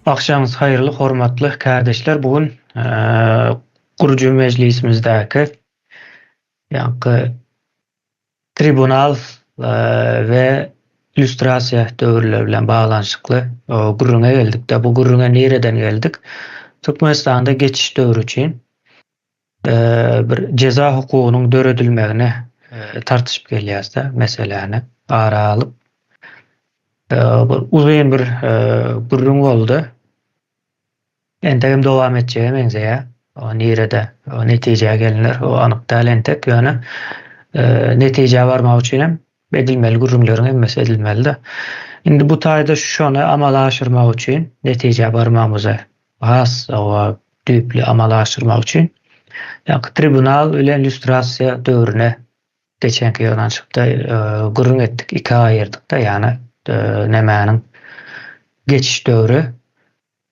Akşamınız hayırlı, hormatly kardeşler. Bugün Gurucu Meclisimizdäki ýa-ni tribunal we illüstrasiýa döwürleri bilen baglanyşykly gurruna geldik-de. Bu gurruna nereden geldik? Türkmenistanda geçiş döwrü üçin bir ceza hukugynyň döredilmegine tartyşyp gelýäs-de meseleni ara alyp uzun bir gurrun boldy. Entegim dowam etjegem eňzeýär. O nirede o netijeye gelinler, o anyk talentek ýöne netijeye barmak üçin hem edilmeli gurrunlaryň hemmesi edilmeli-de. Indi bu taýda şonu amala aşyrmak üçin, netijeye barmamyza has o düýpli amala aşyrmak üçin tribunal bilen illüstrasiýa döwrüne geçenki ýonanşykda gurrun etdik, iki aýyrdyk-da, ýani nämäniň geçiş döwrü.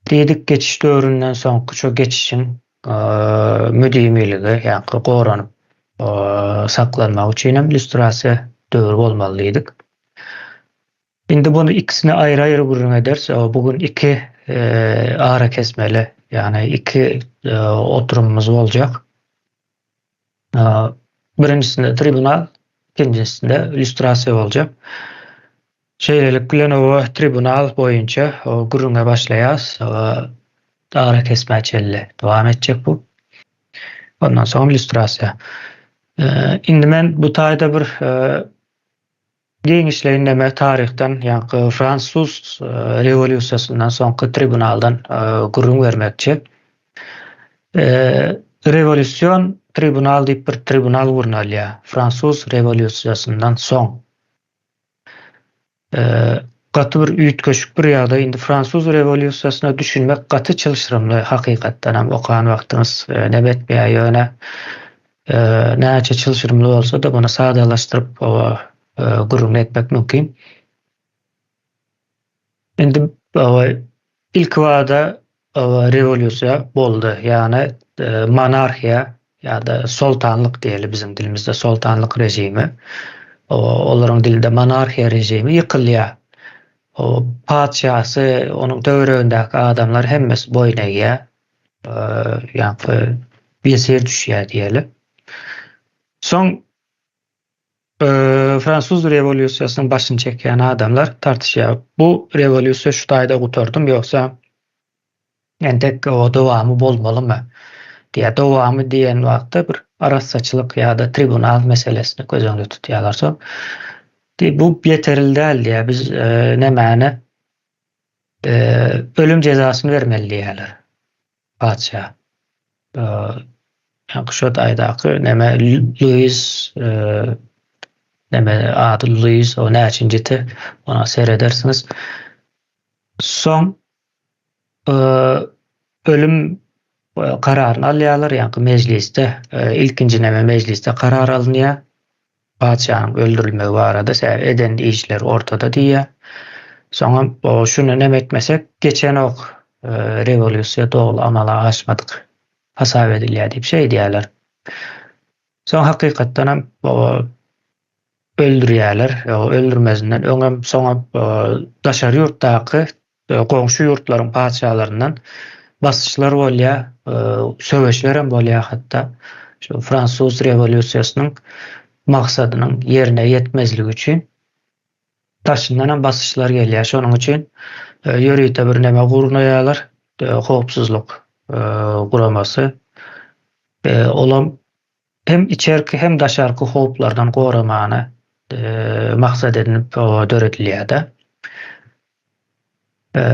Diýdik geçiş döwründen soňky şo geçişiň müdimiligi, ýa-ni goranyp saklanmak üçin hem illüstrasiýa döwrü bolmaly diýdik. Indi bunu ikisini aýry-aýry gurrun eders. Bugün iki ara kesmeli, ýani iki oturumumuz boljak. Birincisinde tribunal, ikincisinde illüstrasiýa boljak. Şeýlelik bilen o tribunal boýunça o gurruna başlaýas. Ara kesme çelle dowam etjek bu. Ondan soň illüstrasiýa. Indi men bu taýda bir giňişleýin näme tarihden, ýa-ni Fransuz rewolýusiýasyndan soňky tribunaldan gurrun bermekçi. Rewolýusiýon tribunal diýip bir tribunal gurnalýa. Fransuz rewolýusiýasyndan soň gaty bir üýtgeçik bir ýagdaý. Indi Fransuz rewolýusiýasyna düşünmek gaty çylşyrymly hakykatdan hem okan wagtyňyz nebetmeýär ýöne näçe çylşyrymly bolsa da bunu sadalaşdyryp gurrun etmek mümkin. Indi ilk wagda rewolýusiýa boldy. Ýani monarhiýa ýa-da soltanlyk diýeli bizim dilimizde soltanlyk rejimi. Olaryň dilinde monarhiýa rejimi ýykylýar. O padşahsy, onuň döwregindäki adamlar hemmesi boyun eýýär. Ýa-ni beser düşýär diýeli. Soň Fransuz rewolýusiýasynyň başyny çekýän adamlar tartışýar. Bu rewolýusiýa şu taýda gutardym ýoksa entek o dowamy bolmalymy? Diýe dowamy diýen wagtda bir arassaçylyk ýa-da tribunal meselesini gözüňde tutýarlar. Soň bu yeterli däl diýe biz nämäni ölüm cezasyny bermeli diýerler. Padşah. Şo taýdaky näme Louis näme ady Louis o näçinjiti ona seyredersiniz. Soň ölüm kararyny alýarlar, ýa-ni meclisde ilkinji näme meclisde karar alınýar. Padşahyň öldürilmegi barada eden işler ortada diýär. Soňra şunu näme etmesek, geçen ok rewolýusiýa dogry amala aşmadyk, hasap edilýär diýip şey diýerler. Soň hakykatdan hem öldürýärler. Öldürmezinden öňem soňa daşary ýurtdaky goňşy ýurtlaryň padşahlaryndan basışlar bolýar, söwüşler hem bolýar hatda. Şu Fransuz rewolýusiýasynyň maksadynyň ýerine ýetmezligi üçin taşyndan hem basışlar gelýär. Şonuň üçin ýörüýte bir näme gurnaýarlar, howpsuzlyk guramasy. Olam hem içerki hem daşarky howplardan goramany maksat edinip döredilýär-de.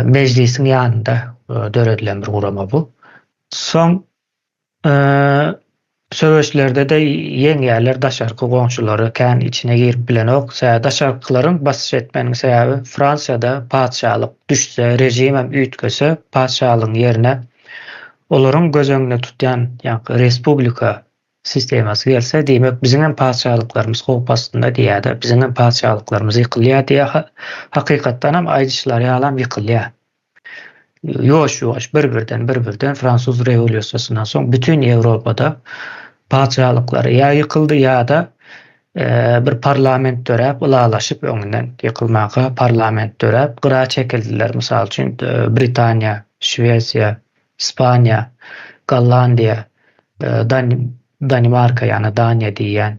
Meclisiň ýanynda döredilen bir gurama bu. Soň söwüşlerde de ýeňýärler daşarky goňşulary kän içine girip bilenok. Daşarkylaryň basış etmeniň sebäbi Fransiýada padşahlyk düşse, rejim hem üýtgese padşahlygyň ýerine olaryň göz öňüne tutýan ýa-ni respublika sistemasy gelse, diýmek biziň hem padşahlyklarymyz howp astynda diýär-de, biziň hem padşahlyklarymyz ýykylýar diýär. Hakykatdan hem aýdyşlar ýalam ýykylýar. Ýoş-ýoş bir-birden Fransuz rewolýusiýasynyň soň bütün Ýewropada padşahlyklary ýa ýykyldy ýa-da bir parlament döräp ulalaşyp öňünden ýykylmaga parlament döräp gyra çekildiler. Mysal üçin Britaniýa Şwesiýa, Ispaniýa, Gollandiýa, Danimarka ýani Daniýa diýen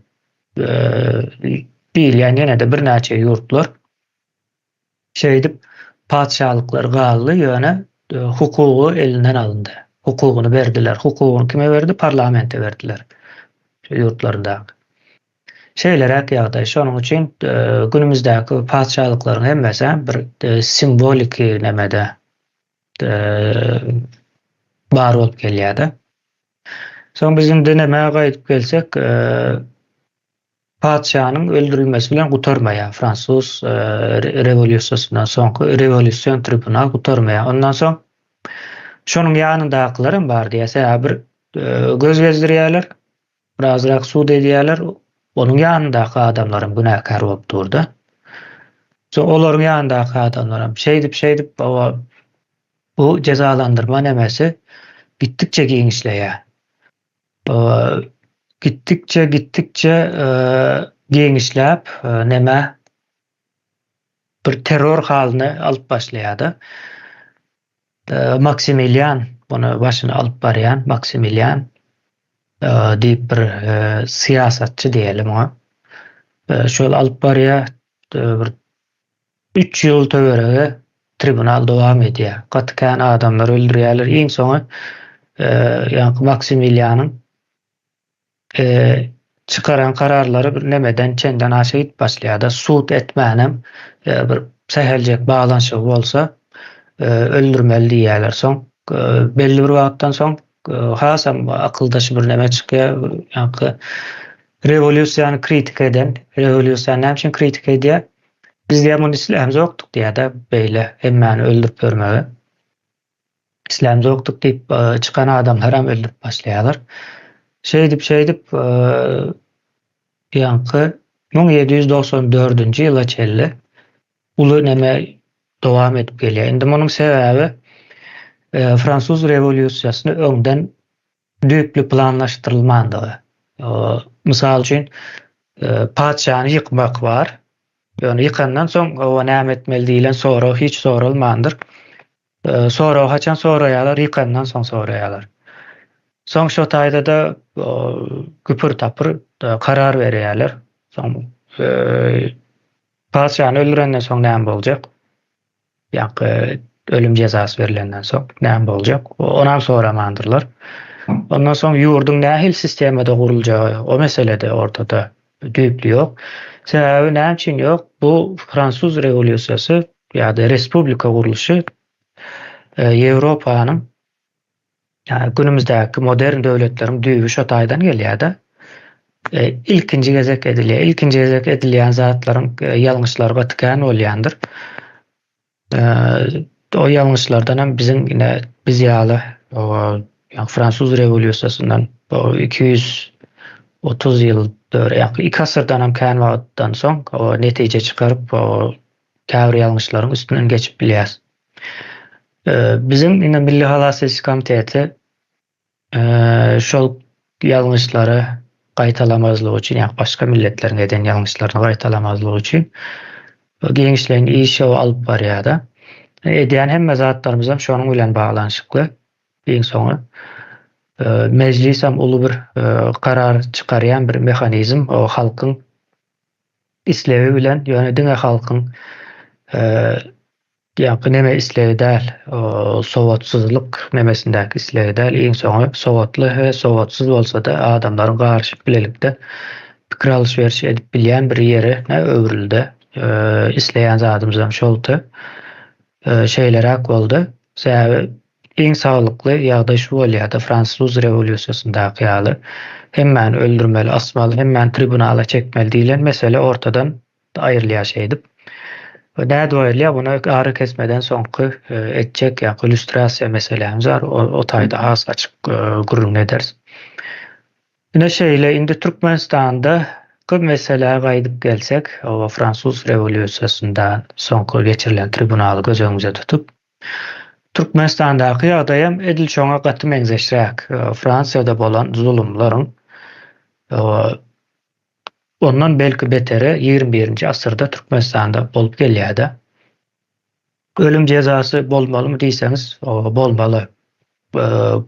bilen ýene de birnäçe ýurtlar şeýdip padşahlyklar galdy ýöne hukugy elinden alındy. Hukugyny berdiler. Hukugyny kime berdi? Parlamente berdiler. Şu ýurtlarynda. Şeýlerek ýagdaý. Şonuň üçin günümüzdäki padşahlyklaryň hemmesi bir simbolik nemede bar bolup gelýär. Soň bizim dineme gaýdyp gelsek, padşahnyň öldürilmesi bilen gutarmaýar. Fransuz rewolýusiýasyndan soňky rewolýusiýon tribunal gutarmaýar. Ondan soň şonuň ýanyndakylarym bar diýse, bir göz gezdirýärler, birazrak suw edýärler. Onuň ýanyndaky adamlarym günäkär bolup durdy. Soň olaryň ýanyndaky adamlarym şeýdip bu cezalandyrma nemesi gittikçe giňişleýär. Gittikçe giňişläp neme bir terror halyny alyp başlaýardy. Maximilian bunu başyna alyp barýan Maximilian diýip bir siýasatçy diýelim ona. Şol alyp barýar, bir 3 ýyl töwerege tribunal dowam edýär. Gatykän adamlar öldürýärler. Iň soňy ýa-ni Maximilianyň çıkaran kararları bir nemeden çenden aşağı git başlaýar. Suut etmänem bir seheljek bağlanşygy bolsa öldürmeli diýerler. Soň belli bir wagtdan soň hasam akyldaşy bir neme çykýar. Ýa-ni rewolýusiýany kritik eden, rewolýusiýany näme kritik edýär? Biz diýär, muny islämez okdyk diýär-de beýle hemmäni öldürüp bermegi. İslämez okdyk diýip çıkan adamlar hem öldürüp başlaýarlar. Şeýdip ýa-ni 1794-nji ýyla çelli uly neme dowam edip gelýär. Indi munyň sebäbi Fransuz rewolýusiýasyny öňden düýpli planlaşdyrylmandygy. Mysal üçin padşahyny ýykmak bar. Ýöne ýykandan soň o näme etmeli diýilen soraw hiç sorulmandyr. Soraw haçan soraýarlar, ýykandan soň soraýarlar. Soň şo taýda da güpür tapır karar berýärler. Soň padşahyny öldürenden soň näme boljak? Ýa-ni ölüm jezasy berilenden soň näme boljak? Ondan soramandyrlar. Ondan soň ýurdun nähil sistemede guruljagy, o meselede ortada düýpli ýok. Sebäbi näme üçin ýok? Bu Fransuz rewolýusiýasy ýa-da respublika guruluşy Ýewropanyň günümüzdäki modern döwletleriň düýbü şo taýdan gelýär-de. İlkinji gezek edilýär. İlkinji gezek edilýän zatlaryň ýalňyşlary gatykän bolýandyr. O ýalňyşlardan hem bizim ýine biz ýaly Fransuz rewolýusiýasyndan 230 ýyl döwre, ýa-ni 2 asyrdan hem kän wagtdan soň o netije çykaryp käbir ýalňyşlaryň üstünden geçip bilýär. Bizim ýene Milli Halas Komiteti şol ýalňyşlary gaýtalamazlygy üçin, ýa başga milletleriň eden ýalňyşlaryny gaýtalamazlygy üçin giňişlerini işe alyp barýar-da. Edýän hemme zatlarymyz hem şonuň bilen baglanşykly. Iň soňy meclis hem uly bir karar çykarýan bir mehanizm, o halkyň islebi bilen, ýöne diňe halkyň ýa-ni neme islebi däl, sowatsyzlyk nemesindäki islebi däl, iň soňy sowatly we sowatsyz bolsa-da adamlaryň garşy bilelikde pikir alşverişi edip bilýän bir ýere öwrüldi. Isleýän zatymyz hem şoldy. Şeýlerek boldy. Sebäbi iň saglykly ýagdaý şu bolýar-da, Fransuz rewolýusiýasyndaky ýaly hemmäni öldürmeli, asmaly, hemmäni tribunala çekmeli diýilen mesele ortadan aýrylýar şeýdip. Näde aýrylýar? Buna ary kesmeden soňky etjek ýa-ni illüstrasiýa meselemiz bar. O taýda has açyk gurrun ederiz. Ine şeýle indi Türkmenistanda köp meseleler gaýdyp gelsek, o Fransuz rewolýusiýasyndan soňky geçirilen tribunaly göz öňüňde tutup, Türkmenistandaky ýagdaýam edil şoňa gaty meňzeşräk. Fransiýada bolan zulümlaryň ondan belki beteri 21-nji asyrda Türkmenistanda bolup gelýär-de. ölüm cezası bolmalymy diýseňiz, bolmaly.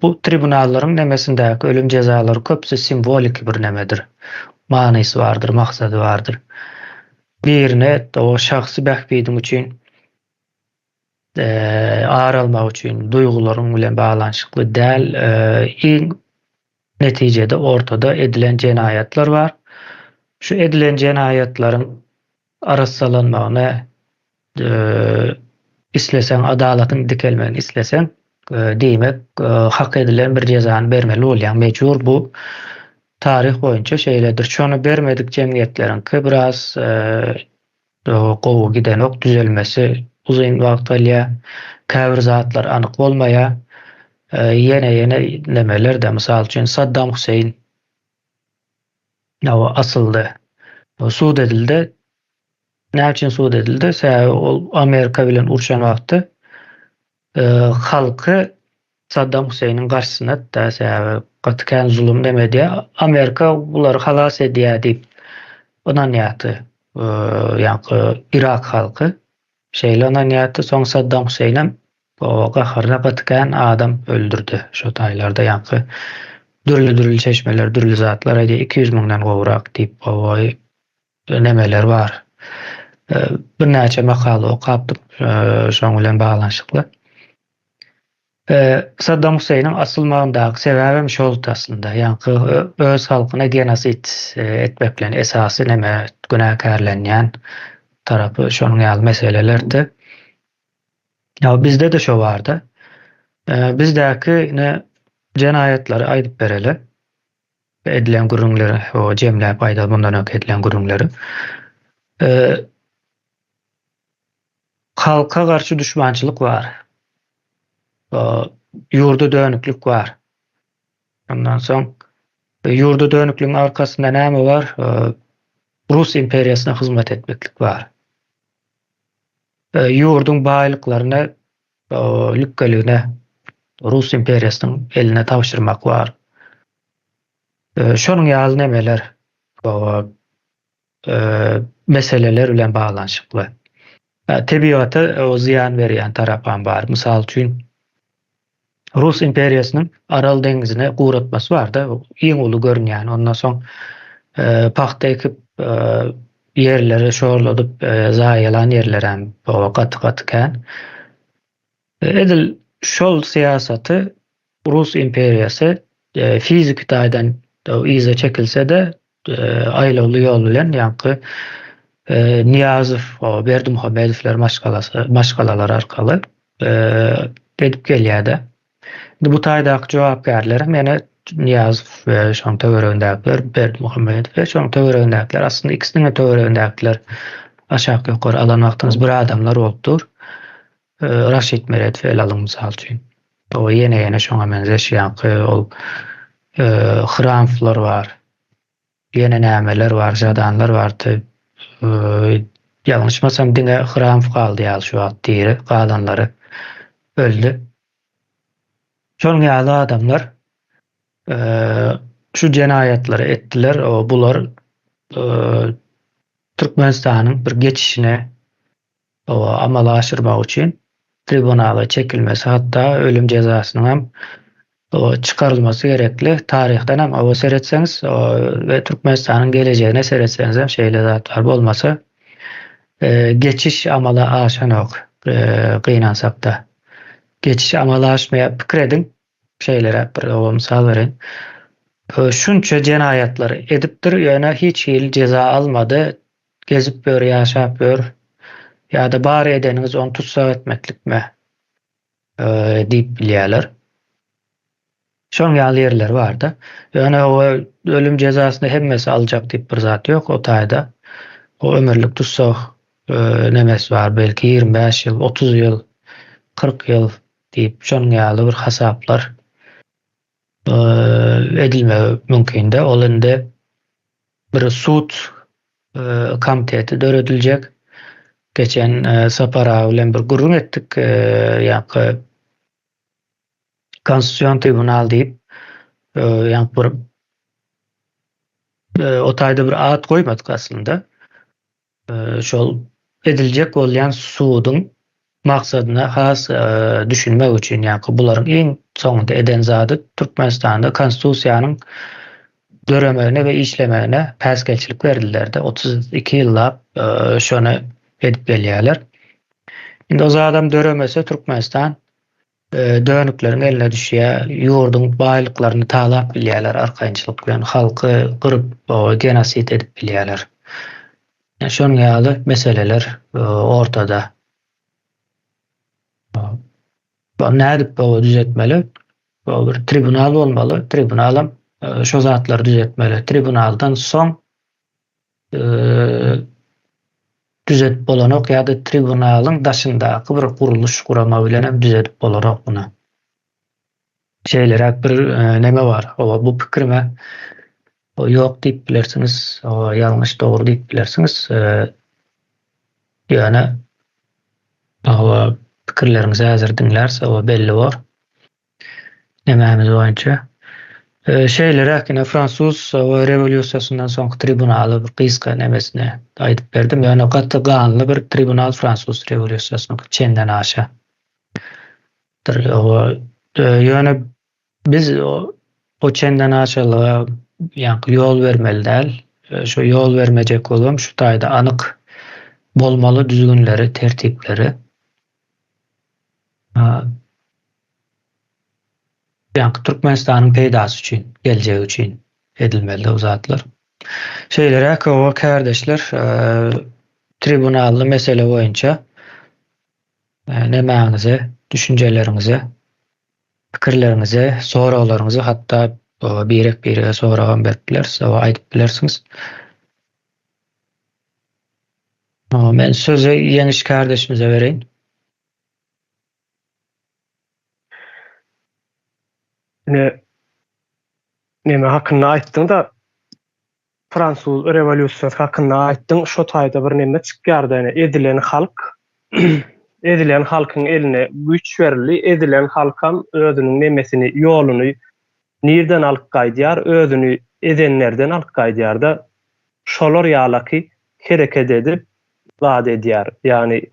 Bu tribunalların nemesindäki ölüm cezalary köpsi simbolik bir nemedir. Manysy bardyr, maksady bardyr. Birine o şahsy bähbidin üçin aralmak üçin duýgularyň bilen baglanyşykly däl, iň netijede ortada edilen jenayatlar bar. Şu edilen jenayatlaryň arassalanmagyna islesen adalatyň dikelmegini islesen diýmek hak edilen bir jezany bermeli bolýan mejbur bu tarih boýunça şeýledir. Şonu bermedik jemgyýetleriň biraz gowy gidenok düzelmesi uzun wagt alýar. Käbir zatlar anyk bolmaýar. Ýene nemeler de mysal üçin Saddam Hüseyin asyldy. Suud edildi. Näçin suud edildi? Ol Amerika bilen urşan wagty halky Saddam Hüseyniň garşysyna gatykän zulüm demedi. Amerika bulary halas edýär diýip onan ýaty. Ýa-ni Irak halky şeýle onan ýaty. Soň Saddam Hüseýn o gaharna gatykän adam öldürdi şo taýlarda ýa-ni dürli çeşmeler, dürli zatlar 200 miňden gowrak diýip nemeler bar. Bir näçe makaly okapdyk şoň bilen baglanyşykly. Saddam Hüseyniň asylmagyndaky sebäbim şol aslında. Ýa-ni öz halkyna genosit etmek bilen esasy neme günäkärlenýän tarapy şonuň ýaly meselelerdi. Ya bizde de şo bardy. Bizdäki jenayatlary aýdyp bereli. Edilen gürüňleri, o jemläp aýda bundan öňki edilen gürüňleri. Halka garşy düşmançylyk bar. Ýurda dönüklik bar. Ondan soň ýurda dönüklüğün arkasynda näme bar? Rus imperiýasyna hyzmat etmeklik bar. Ýurdun baýlyklaryny lükkeligine Rus imperiýasynyň eline tapşyrmak bar. Şonuň ýaly nemeler, meseleler bilen baglanyşykly. Tebiata o ziyan berýän tarapam bar. Mysal üçin Rus imperiýasynyň Aral dengizine guratmasy bar-da, iň uly görünýän. Ondan soň paxta ekip yerleri şorladyp zaýalan yerler hem gaty-gatykän. Edil şol siýasaty Rus imperiýasy fizik taýdan ize çekilse de aýlaly ýol bilen ýa-ni Niyazow, Berdimuhamedowler maşgalalar arkaly edip gelýär-de. Bu taýdaky jogapkärler meni Niyazow we şoň töweregindäkiler, Berdimuhamedow we şoň töweregindäkiler aslında ikisiniň de töweregindäkiler aşağı ýokary alan wagtyňyz bir adamlar bolupdyr. Raşid Meredow elalyň mysal üçin. O ýene şoňa benzeşýän ol Hramflar bar. Ýene nämeler bar, jadanlar bardy. Ýalňyşmasam diňe Hramf galdy ýaly şu wagt diýeri, galanlary öldü. Şoň ýaly adamlar şu jenayatlary etdiler. Bular Türkmenistanyň bir geçişine amala aşyrmak üçin tribunala çekilmesi, hatta ölüm cezasynyň hem çıkarılması gerekli. Tarihten hem o seretseňiz ve Türkmenistanyň geleceğine seretseňiz hem şeýle zatlar bolmasa geçiş amala aşanok gynansak da geçiş amala aşmaya pikir edin şeýlere bir mysal berin. Şunça jenayatlar edipdir, ýöne hiç hil ceza almady, gezip bör, ýaşap bör, ýa-da bary edeniňiz onu tutsak etmeklikmi diýip bilýärler. Şoň ýaly yerler bar-da. Ýöne o ölüm cezasyny hemmesi aljak diýip bir zat ýok o taýda. O ömürlük tutsak nemesi bar, belki 25 ýyl, 30 ýyl, 40 ýyl diýip şoň ýaly bir hasaplar edilme mümkin-de. Ol indi bir suud komiteti dörediljek. Geçen Sapara bilen bir gurrun etdik. Ýa-ni Konstitusiýon tribunal diýip ýa-ni bir o taýda bir ad goýmadyk aslında. Şol ediljek bolýan suudun maksadyna has düşünmek üçin, ýa-ni bularyň iň soňunda eden zady Türkmenistanda konstitusiýanyň döremegine we işlemegine päsgelçilik berildiler-de 32 ýyllap şonu edip gelýärler. Indi o zadam döremese Türkmenistan dönükleriň eline düşýär, ýurdun baýlyklaryny talap bilýärler arkaýynçylyk bilen, halky gyryp genosit edip bilýärler. Şonuň ýaly meseleler ortada. Bu nädip bu düzeltmeli? Bu bir tribunal bolmaly. Tribunalym şo zatlary düzeltmeli. Tribunaldan soň düzeltip bolanok ýa-da tribunalyň daşyndaky bir guruluş gurama bilen hem düzeltip bolanok buna. Şeýlerek bir neme bar. Bu pikirime ýok diýip bilersiňiz, ýalňyş dogry diýip bilersiňiz. Ýöne pikirlerinizi häzir diňlerse belli bar. Nemämiz boýunça şeýlerek ine Fransuz rewolýusiýasyndan soňky tribunaly bir gysga nemesine aýdyp berdim. Ýöne gaty ganly bir tribunal Fransuz rewolýusiýasynyň çenden aşa. Ýöne biz o çenden aşalyga ýol bermeli däl. Şo ýol bermejek bolam şu taýda anyk bolmaly düzgünleri, tertipleri. Türkmenistanyň peýdasy üçin, geljegi üçin edilmeli o zatlar. Şeýlerek o kardeşler tribunally mesele boýunça nemäňizi, düşünjelerinizi, pikirlerinizi, soraglaryňyzy hatda birek-birege soragam beripdiler, aýdyp bilersiňiz. Men sözi ýeňiş kardeşimize bereýin. Neme hakynda aýtdyň da Fransuz rewolýusiýasy hakynda aýtdyň, şo taýda bir neme çykýardy. Edilen halkyň eline güç berildi. Edilen halkam özüniň nemesini, ýoluny nirden alyp gaýdýar, özüni edenlerden alyp gaýdýar da şolar ýalaky hereket edip zat edýär. Ýani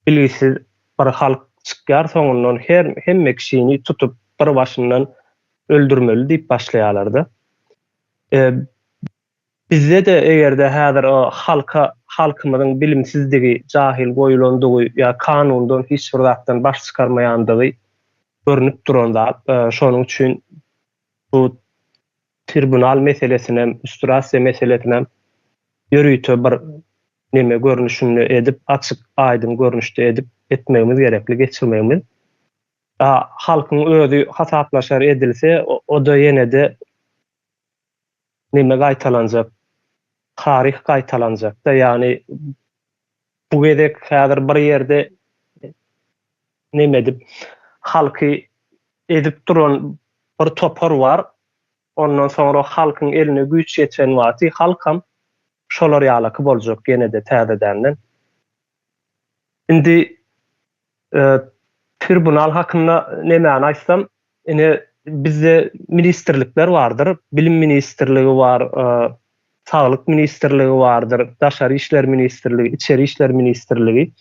bilgisiz bir halk çykýar, soňundan hemme kişini tutup bir başyndan öldürmeli diýip başlaýarlardy. Bizde de egerde häzir o halkymyzyň bilimsizligi, jahil goýulandygy ýa kanundan hiç bir zatdan baş çykarmaýandygy görünüp duranda, şonuň üçin bu tribunal meselesine, üstürasiýa meselesine ýörüýte bir neme görnüşini edip, açyk aýdym görnüşde edip etmegimiz gerekli, geçirmegimiz. Halkyň özü hasaplaşar edilse, o da ýene de neme gaýtalanjak, tarih gaýtalanjak da, ýani bu gedek häzir bir ýerde neme dip halky edip duran bir topar bar. Ondan sonra halkyň eline güç geçen wagty halkam şolar ýalaky boljak ýene de täzeden. Indi tribunal hakynda nemäni aýtsam, ine bizde ministrlikler vardır. Bilim ministrligi var, sağlık ministrligi vardır, daşary işler ministrligi, içeri işler ministrligi.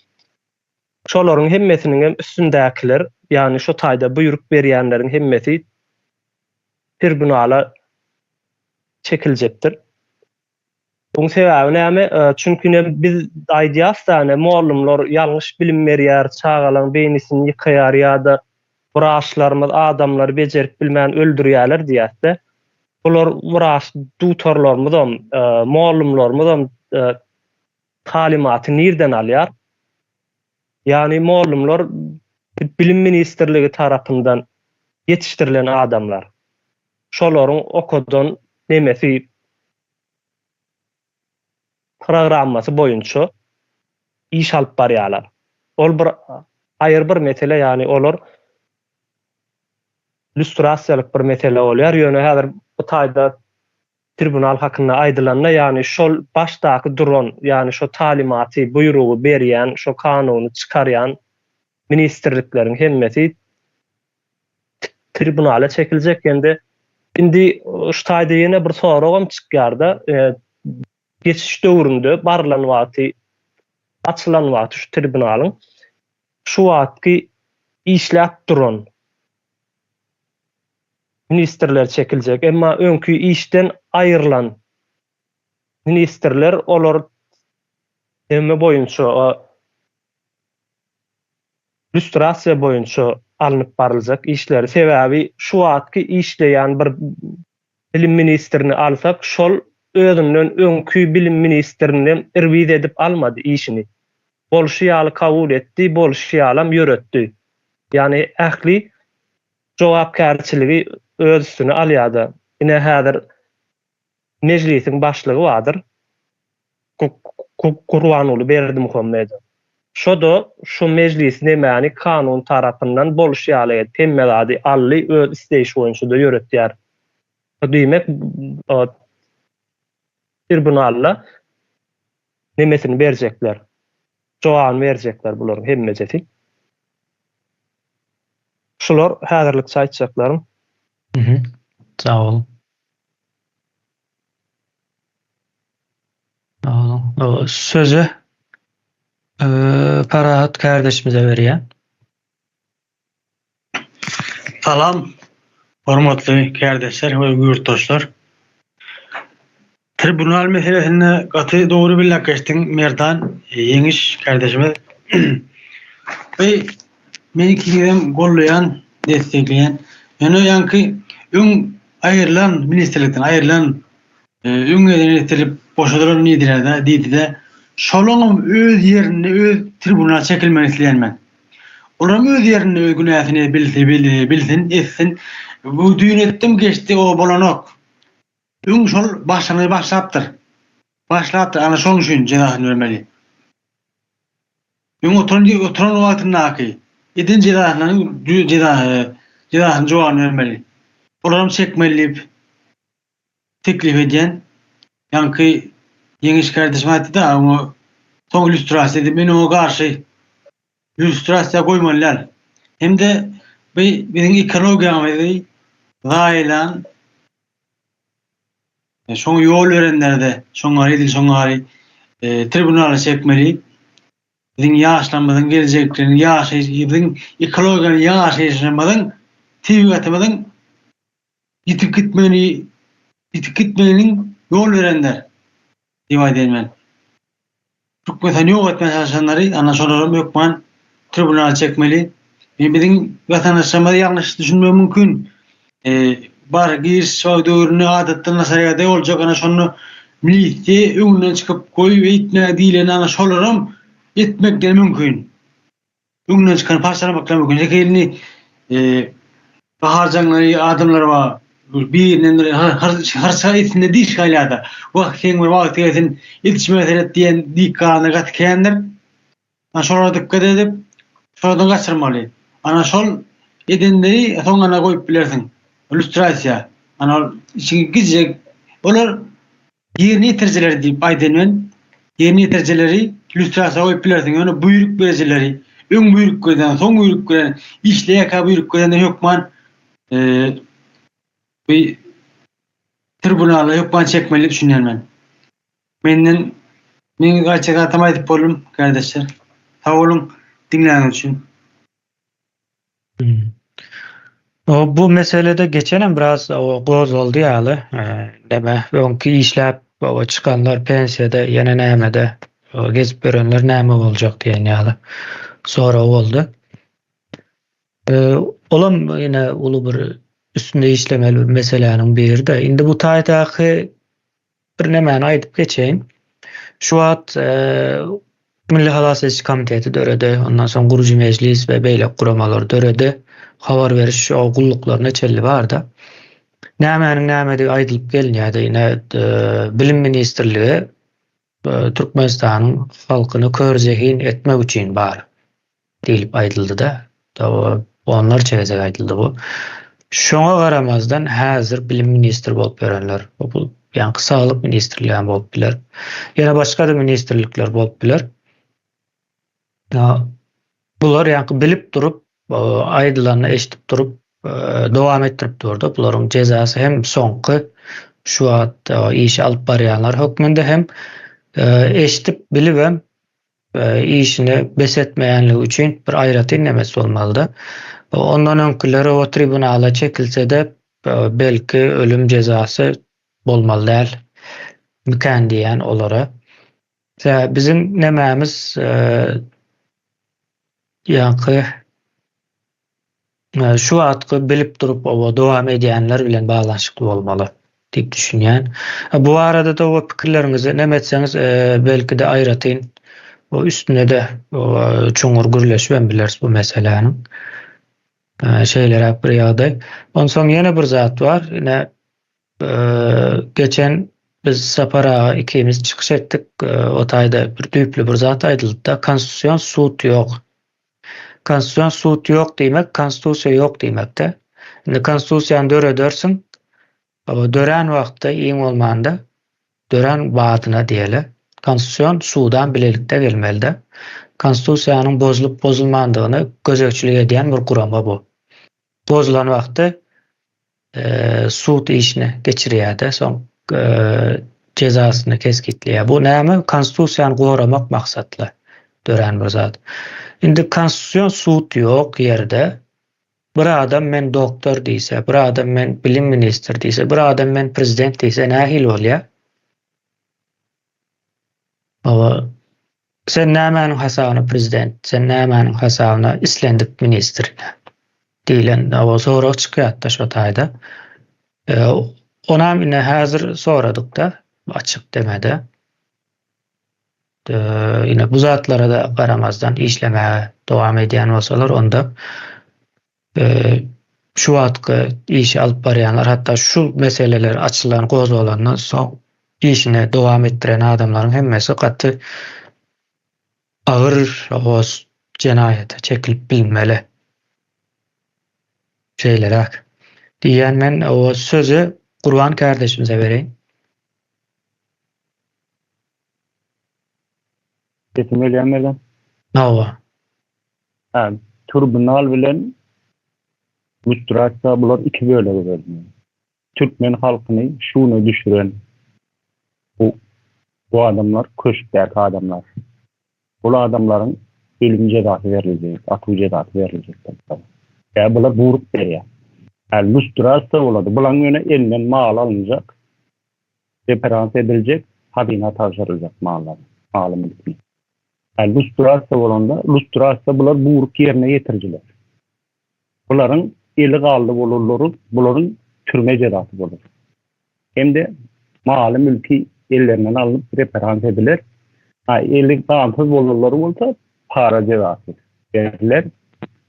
Şolaryň hemmesiniň hem üstündäkiler, ýani şo taýda buyruk berýänleriň hemmesi tribunala çekiljekdir. Buň sebäbi näme? Çünki biz aýdýas-da muallimler ýalňyş bilim berýär, çağalaň beýnisini ýykaýar ýa-da wraçlarymyz adamlar bejerip bilmän öldürýärler diýäsde. Bular wraç dutorlarymyzam, muallimlerimiz talimaty nirden alýar? Ýani muallimler bilim ministrligi tarapyndan ýetişdirilen adamlar. Şolaryň okudan nemesi programmasy boýunça iş alyp barýarlar. Ol bir aýry bir mesele, ýani olar lüstrasiýalyk bir mesele bolýar. Ýöne häzir bu taýda tribunal hakynda aýdylanda, ýani şol başdaky duran, ýani şo talimaty, buýrugy berýän, şo kanuny çykarýan ministrlikleriň hemmesi tribunala çekiljek. Indi şu taýda ýene bir soragam çykýarda. Geçiş döwründe barlan wagty, açylan wagty şu tribunalyň şu wagtky işläp duran ministrler çekiljek. Emma öňkü işden aýrylan ministrler olar emme boýunça lüstrasiýa boýunça alınıp barıljak işleri. Sebäbi şu wagtky işleýän bir bilim ministrini alsak, şol özünden öňkü bilim ministrinden irwid edip almady işini. Bolşiýaly kabul etdi, bolşiýalam ýöretdi. Yani ähli jogapkärçiligi öz üstüne alýardy. Ine häzir mejlisiň başlygy bardyr. Gurbanuly Berdimuhammedow. Şoda şu mejlis nämäni kanun tarapyndan bolşiýalyga temmeli ally öz isteýişi boýunça da ýöretýär. Diýmek tribunalla nemesini berjekler. Jogabyny berjekler bularyň hemmejesi. Şular häzirlik saýtjaklaryň. Sağ olun. Sağ olun. O sözü Parahat kardeşimize berýän. Salam, hormatly kardeşler we yurtdaşlar. Tribunal meselesine gaty dogry bilek geçtiň Merdan Yeňiş kardeşimiz. Ve menikigem gollaýan, destekleýän. Ýöne ýanky öň aýrylan ministrlikden aýrylan öňe itilip boşadylan nidirlerde diýdi-de şolaňam öz ýerini öz tribunal çekilmeli isleýänmen. Olam öz ýerini öz günäsini bilsin, etsin. Bu düýün etdim geçdi o bolanok. Öň şol başlapdyr. Ana şoň üçin jezasyny bermeli. Öň oturan wagtyndaky edin jezasyny jogaby bermeli. Olam çekmeli teklif edýän ýanky Yeňiş kardeşim aýtdy-da, ama soň illüstrasiýa edip meni o garşy illüstrasiýa goýmalylar. Hemde biziň ekologiýamyzy gaýlan şoň ýol berenlerde, şoňary tribunala çekmeli. Biziň ýaşlarymyzyň geleceklerini, biziň ekologiýany ýaşaýyşymyzyň täbigatymyzyň ýitip gitmeginiň ýol berenler. Diýip edýän. Türkmen ýok etmän şaşanlary ana şolaram ökmen tribunala çekmeli. Biziň watandaşlarymyz ýalňyş düşünmek mümkin. Bar girs şowdurny adatlaryna sarýada boljak ana şonu milisiýe öňünden çykyp goýup eýtmäge diýilen ana şolaram etmek de mümkin. Öňünden çykan parçalamak da mümkin. Şekelini baharjanlary adamlar bar. Bir har saýetinde diş gaýlada. Wagt ýeňme wagt ýetin ýetişmese diýen diýkany gatkendir. Ana şolara dikkat edip şolardan gaçyrmaly. Ana şol edenleri soňana goýup bilersiň. Illüstrasiýa. Ana içine gizek olar ýerini ýetirjeler diýip aýdynmen. Ýerini ýetirjeleri illüstrasiýa goýup bilersiň. Ýöne buýruk berjeleri. Öň buýruk gören, soň buýruk gören, işleýäkä buýruk gören ýokman. Bir tribunala ýokman çekmeli düşünýärmen. Meni gaçak atam aýdyp bolum kardeşler. Sag olun dinleýän üçin. Bu meselede geçenem biraz goz oldu ýaly. Deme öňkü işläp çykanlar pensiýada ýene nämede gezip görenler näme boljak diýen ýaly. Sonra boldu. Olam ýene uly bir üstünde işlemeli bir meselenin biri de. Indi bu taýdaky bir nämäni aýdyp geçeýin. Şu wagt Milli Halas Komiteti döredi, ondan soň guruji mejlis we beýlek guramalary döredi. Habar beriş o gulluklarına çelli bar da. Nämädi aýdylyp gelýärdi. Ine bilim ministrligi Türkmenistanyň halkyny körjehin etmek üçin bar diýilip aýdyldy da. Onlar çeýze aýdyldy bu. Şoňa garamazdan häzir bilim ministri bolup berenler, bu ýani sağlyk ministrligi bolup biler. Ýene başga da ministrlikler bolup biler. Bular ýani bilip durup, aýdylanyny eşitip durup, dowam etdirip durdy. Bularyň jezasy hem soňky şu wagt iş alyp barýanlar hökmünde hem eşitip bilip hem işini besetmeyenligi üçin bir aýrat inlemesi bolmalydy. Ondan öňküleri o tribunala çekilse de belki ölüm cezası bolmaly däl. Mükän diýen olara. Bizim nemämiz ýa-ni şu atky bilip durup o dowam edýänler bilen baglanşykly bolmaly diýip düşünýän. Bu arada da o pikirleriňizi nemetseňiz belki de aýratyn. O üstüne de çoňur gürleşip bileriz bu meseleniň. Şeyler bir ýagdaý. Ondan soň ýene bir zat bar. Ine geçen biz sapara ikimiz çykyş etdik. O taýda bir düýplü bir zat aýdyldy. Konstitusiýon sud ýok. Konstitusiýon sud ýok diýmek, konstitusiýa ýok diýmekde. Indi konstitusiýany döredersiň. Dören wagtda iň bolmanda dören wadyna diýeli. Konstitusiýon sudan bilelikde gelmeli. Konstitusiýanyň bozulyp bozulmandygyny gözegçilik edýän bir gurama bu. Bozulan wagtda sud işini geçirýärdi, soň cezasyny keskitliýär. Bu näme? Konstitusiýany goramak maksatly dören bir zat. Indi konstitusiýon sud ýok ýerde bir adam men doktor diýse, bir adam men bilim ministri diýse, bir adam men prezident diýse nähil bolýar? Sen nämäniň hasabyna prezident, sen nämäniň hasabyna islendik ministr diýilen o sorak çykýar da şo taýda. Onam ine häzir soradykda açyk demede. Ine bu zatlara da garamazdan işlemäge dowam edýän bolsalar onda şu atky işi alyp barýanlar, hatda şu meseleler açylan gozalandan soň işine dowam etdiren adamlaryň hemmesi gaty ağır oz cenaýete çekilip bilinmeli. Şeylerak. Diýen men o sözü Gurban kardeşimize bereýin. Sesim gelýärmi? Nawa. Tribunal bilen lustrasiýa bular iki bölege bölünýär. Türkmen halkyny şunu düşüren bu adamlar köşkdäki adamlar. Bu adamlaryň ölüm cezasy beriljek, atuw cezasy beriljek. Bular buyruk berýär. Lustrasiýa bolady. Bulan ýöne elinden mal alınjak, referans ediljek, habina tapşyrylacak mallar. Malymy bitmi. Lustrasiýa bolanda, lustrasiýa bular buyruk ýerine ýetirjiler. Bularyň eli galdy bolarlary, bularyň türme cezasy bolar. Hemde maly mülki ellerinden alyp referans ediler. Eli bağımsız bolarlary bolsa para cezasy beriler.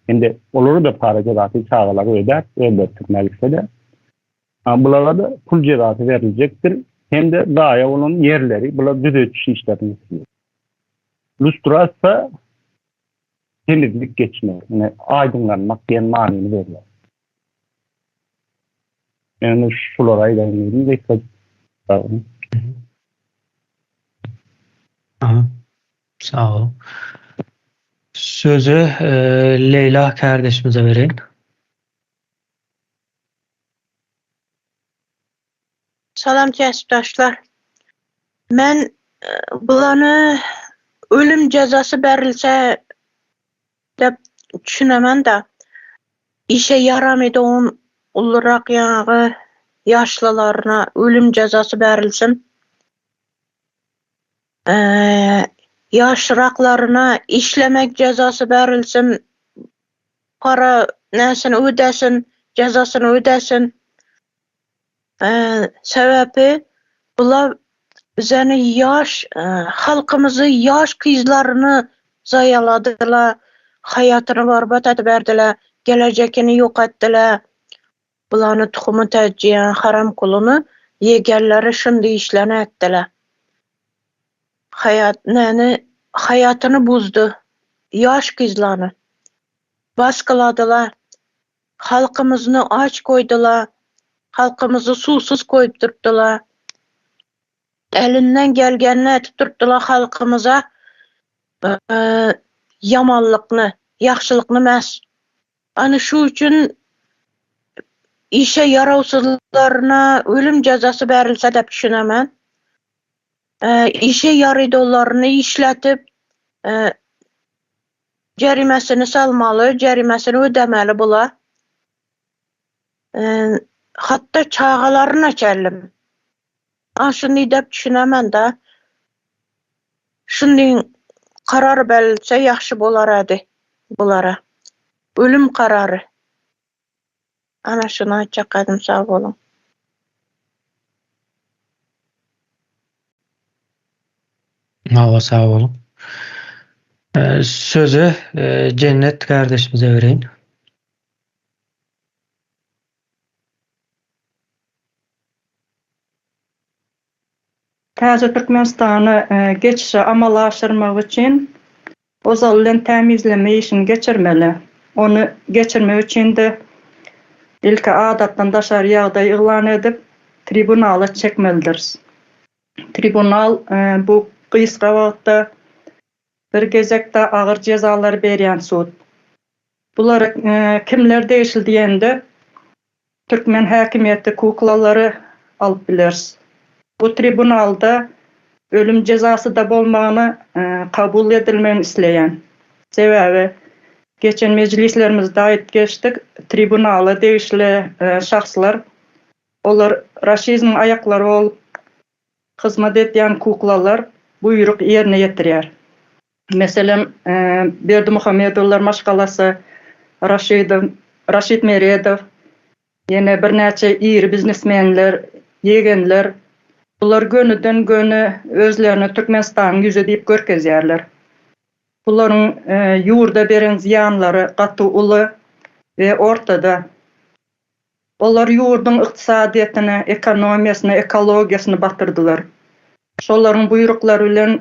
Hemde olary da para cezasy çağalar öder, türmelikse de. Bulara da pul cezasy veriljekdir. Hem de gaýa bolan yerleri bular düzütüş işlerini yapıyor. Lustrasiýa temizlik geçmek, yani aydınlanmak diýen manyny berýär. Yani şulara aýdanyň dikkat. Sağ ol. Sözü Leyla kardeşimize verin. Salam kesipdaşlar. Men bulany ölüm cezası berilse dep düşünemen da işe yaramydy on ullurak ýaňy yaşlılarına ölüm cezası berilsin. Yaşraklarına işlemek cezası berilsin. Para näsini ödesin, cezasını ödesin. Sebebi bular bizeni halkımızı yaş kızlarını zayaladılar, hayatını berbat etberdiler, gelecekini yok etdiler. Bularını tuhumu tecciyen haram kulunu yegerleri şimdi işlene etdiler. Hayatını buzdu. Yaş kızlarını baskıladılar. Halkımızı aç koydular. Halkımızı susuz koyup durdular. Elinden gelgenini tutturdular halkımıza. Yamanlıkны, yaxşılıkны məs. Ani şu üçün işe yarawsızlarına ölüm cezası berilse dep düşünemen. İşe yaraýdy onlaryny işletip Jerimesini salmaly, jerimesini ödemeli bula. Hatta çağalaryna çellim. Şuny dep düşünemen da. Şundyň karary berilse ýaxşy bolar edi bulara. Ölüm karary. Ana şunu aýtjak sağ bolun. Sağ olun. Sözü Cennet kardeşimize vereyim. Täze Türkmenistany geçişe amalaşdyrmak üçin ozal bilen tämizleme işini geçirmeli. Onu geçirmek üçin de ilki adatdan daşary ýagdaý yglan edip tribunala çekmelidir. Tribunal bu gysga wagtda bir gezekde agyr cezalar berýän sud. Bular kimler değişil diýende Türkmen häkimiýeti kuklalary alyp bileriz. Bu tribunalda ölüm cezası da bolmagyny kabul edilmegini isleýän. Sebäbi geçen meclislerimizde aýyp geçdik, tribunala değişli şahslar, olar raşizm ayaklary bolup hyzmat edýän kuklalar buyruk ýerine ýetirýär. Meselem Berdimuhamedowlar maşgalasy, Raşid Meredow, ýene bir näçe iri biznesmenler, ýegenler, bular gönüden göne özlerini Türkmenistanyň ýüzi diýip görkezýärler. Bularyň ýurda beren ziýanlary gaty uly we ortada. Olar ýurdyň ykdysadyýatyny, ekonomiýasyny, ekologiýasyny batyrdylar. Şolaryň buyruklary bilen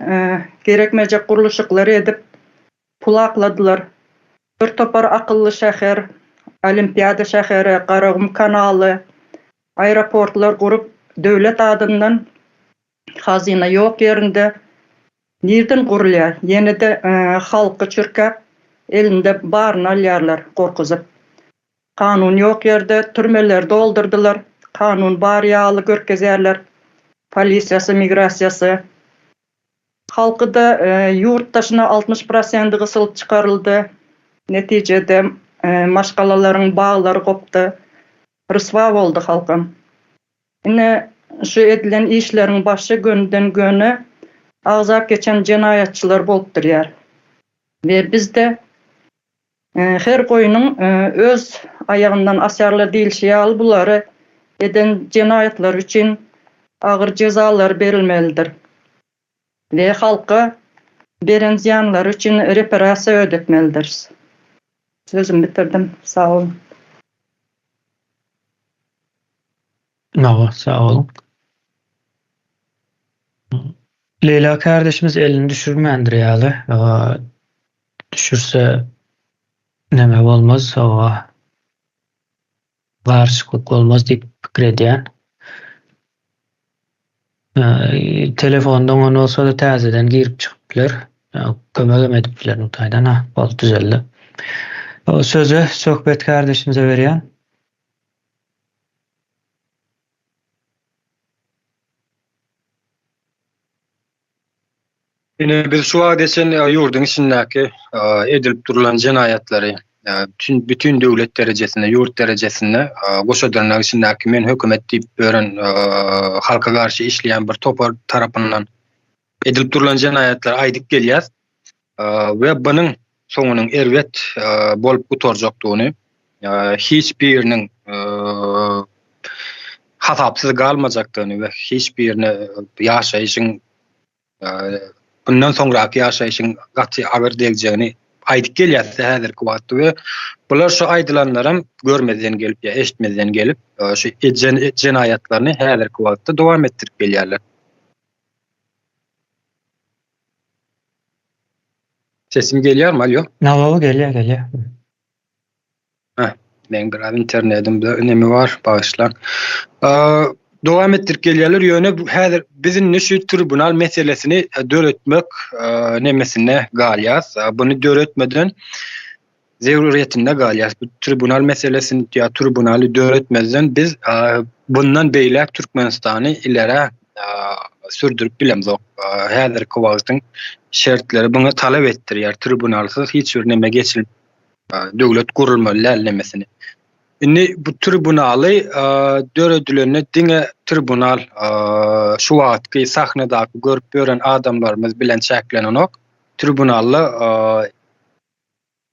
gerekmejek guruluşyklar edip pul akladylar. Bir topar akylly şäher, olimpiada şäheri, Garagum kanaly, aeroportlar gurup döwlet adyndan hazina ýok ýerinde nirden gurulýar. Ýene-de halky çürkäp elinde baryny alýarlar gorkuzyp. Kanun ýok ýerde türmeler doldurdylar. Kanun bar ýaly görkezýärler. Polisiýasy, migrasiýasy. Halky da ýurtdaşyna 60% gysylyp çykaryldy. Netijede maşgalalaryň baglary gopdy. Ryswa boldy halkym. Ine şu edilen işleriň başy gönden göne agzap geçen jenaýatçylar bolup durýar. Ve bizde her goýunyň öz ayagyndan asýarly diýilşi ýaly bulary eden jenaýatlar üçin agyr cezalar berilmelidir. Ve halka beren ziýanlar üçin reparasiýa ödetmelidir. Sözümü bitirdim. Sağ olun. Sağ olun. Leyla kardeşimiz elini düşürmendir ýaly. Düşürse neme bolmaz, garşyklyk bolmaz diýip pikir edýän. Telefondan onu olsa da täzeden girip çykypdylar. Kömek edipdiler Nutaýdan. Bol düzeldi. O sözü Söhbet kardeşimize berýän. Yine biz şu adesen ýurdun içindäki edilip durulan jenaýatlary bütün döwlet derejesinde, ýurt derejesinde goşadyrnak içindäki men hökümet diýip beren halka garşy işleýän bir topar tarapyndan edilip durulan jenaýatlar aýdyp gelýär we bunyň soňunyň erwet bolup gutorjakdygyny hiç biriniň hatapsyz galmajakdygyny we hiç birini ýaşaýyşyň bundan soňraky ýaşaýyşyň gaty agyr deljegini aýdyp gelýärse häzirki wagtda we bular şu aýdylanlarym görmezden gelip ýa eşitmezden gelip şu jenaýatlaryny häzirki wagtda dowam etdirip gelýärler. Sesim gelýärmi? Alyo. Gelýär. Men bir internetimde önemi var, bağışlan. Dowam etdirip gelýärler ýöne häzir biziň şu tribunal meselesini döretmek nemesine galýas. Bunu döretmeden zeruriýetinde galýas. Bu tribunal meselesini ýa tribunaly döretmezden biz bundan beýlek Türkmenistany ilere sürdürüp bilemzok. Häzirki wagtyň şertleri bunu talep etdirýär. Tribunalsyz hiç bir neme geçilip döwlet gurulmaly ällemesini. Indi bu tribunaly döredilene diňe tribunal şu wagtky sahnadaky görüp gören adamlarymız bilen çäklenenok tribunalla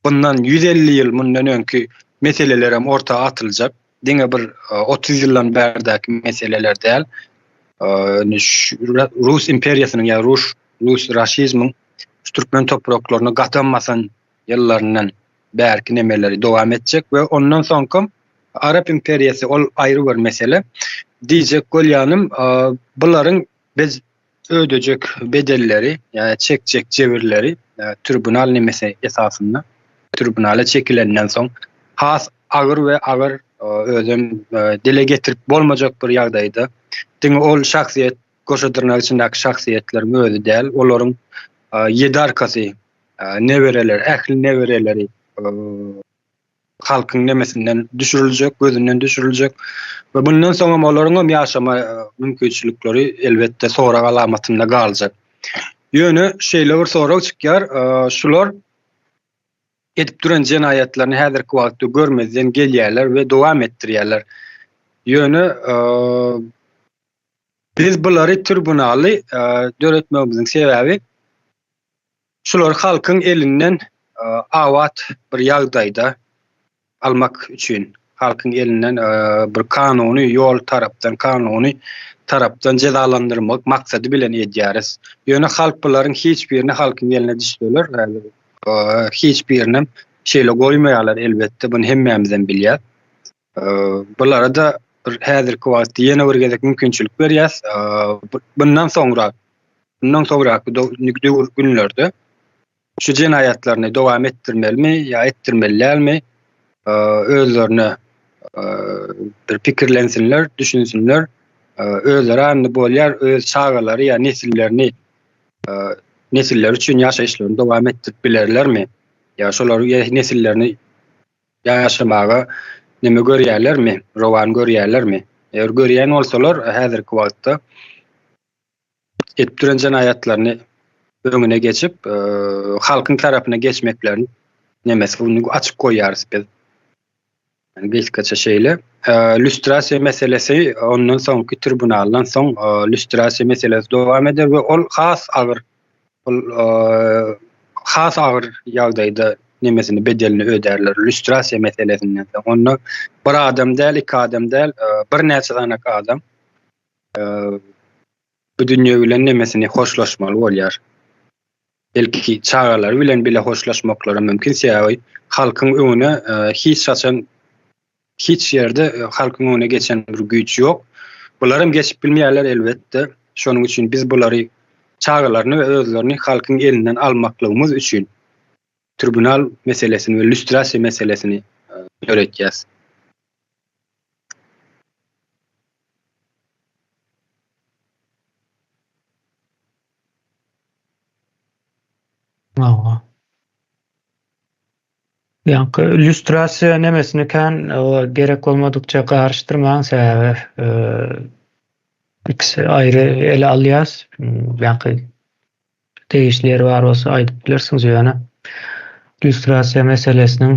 bundan 150 ýyl mundan öňki meseleler hem ortağa atyljak. Diňe bir 30 ýyldan berdäki meseleler däl. Rus imperiýasynyň ýa Rus raşizmiň Türkmen topraklaryna gatanmasan ýyllaryndan bärki nemeleri dowam etjek we ondan soňky Arap imperiýasy ol aýry bir mesele. Diýjek bolýanym bularyň biz ödejek bedelleri ýa çekjek jebirleri tribunal nemesi esasında tribunala çekilenden soň has agyr we agyr özüm dile getirip bolmajak bir ýagdaýda diňe ol şahsiýet goşadyrnak içindäki şahsiýetler möhüri däl, olaryň ýedi arkasy newereler, ähli newereleri halkyň nemesinden düşürüljek, gözünden düşürüljek we bundan soňra olaryň ýaşama mümkinçilikleri elbetde sorak alamatynda galjak. Ýöne şeýle bir sorak çykýar, şular edip duran jenaýatlaryny häzirki wagtda görmezden gelýärler we dowam etdirýärler. Ýöne biz bulary tribunaly döretmegimiziň sebäbi şular halkyň elinden awat bir ýagdaýda almak üçin halkyň elinden bir kanuny ýol tarapdan cezalandyrmak maksady bilen edýäris. Ýöne halk bularyň hiç birini halkyň eline düşürler. Hiç birini şeýle goýmaýarlar elbetde, bunu hemmemizden bilýär. Bulara da häzirki wagtda ýene bir gezek mümkinçilik berýär. Bundan soňra günlerde şu jenaýatlaryny dowam etdirmelimi ýa etdirmellermi? Özlerine bir pikirlensinler, düşünsünler. Özleri andy bolýar, öz çağalary ýa nesiller üçin ýaşaýyşlaryny dowam etdirip bilerlermi? Ýa şolar nesillerini ýaşamaga neme görýärlermi? Rowan görýärlermi? Eger görýän bolsalar, häzirki wagtda etdiren jenaýatlaryny öňüne geçip halkyň tarapyna geçmeklerini nemesi bunu açyk goýýarys biz. Yani geçkaça şeýle. Lüstrasiýa meselesi ondan soňky tribunaldan soň lüstrasiýa meselesi dowam eder we ol has agyr ýagdaýda nemesini bedelini öderler. Lüstrasiýa meselesinden soň onu bir adam däl, iki adam däl, bir näçe danak adam bu dünýä bilen nemesini hoşlaşmaly bolýar. Belki çağalar bilen bile hoşlaşmaklary mümkin. Sebäbi halkyň öňüne hiç ýerde halkyň öňüne geçen bir güýç ýok. Bularym geçip bilmeýärler elbetde. Şonuň üçin biz bulary çağalaryny we özlerini halkyň elinden almaklygymyz üçin tribunal meselesini we lüstrasiýa meselesini öğretýäs. Ýa-ni lüstrasiýa nemesini kan gerek bolmadykça garşdyrmagyň sebäbi ikisi aýry ele alýas. Ýa-ni değişleri bar bolsa aýdyp bilersiňiz ýöne. Lüstrasiýa meselesiniň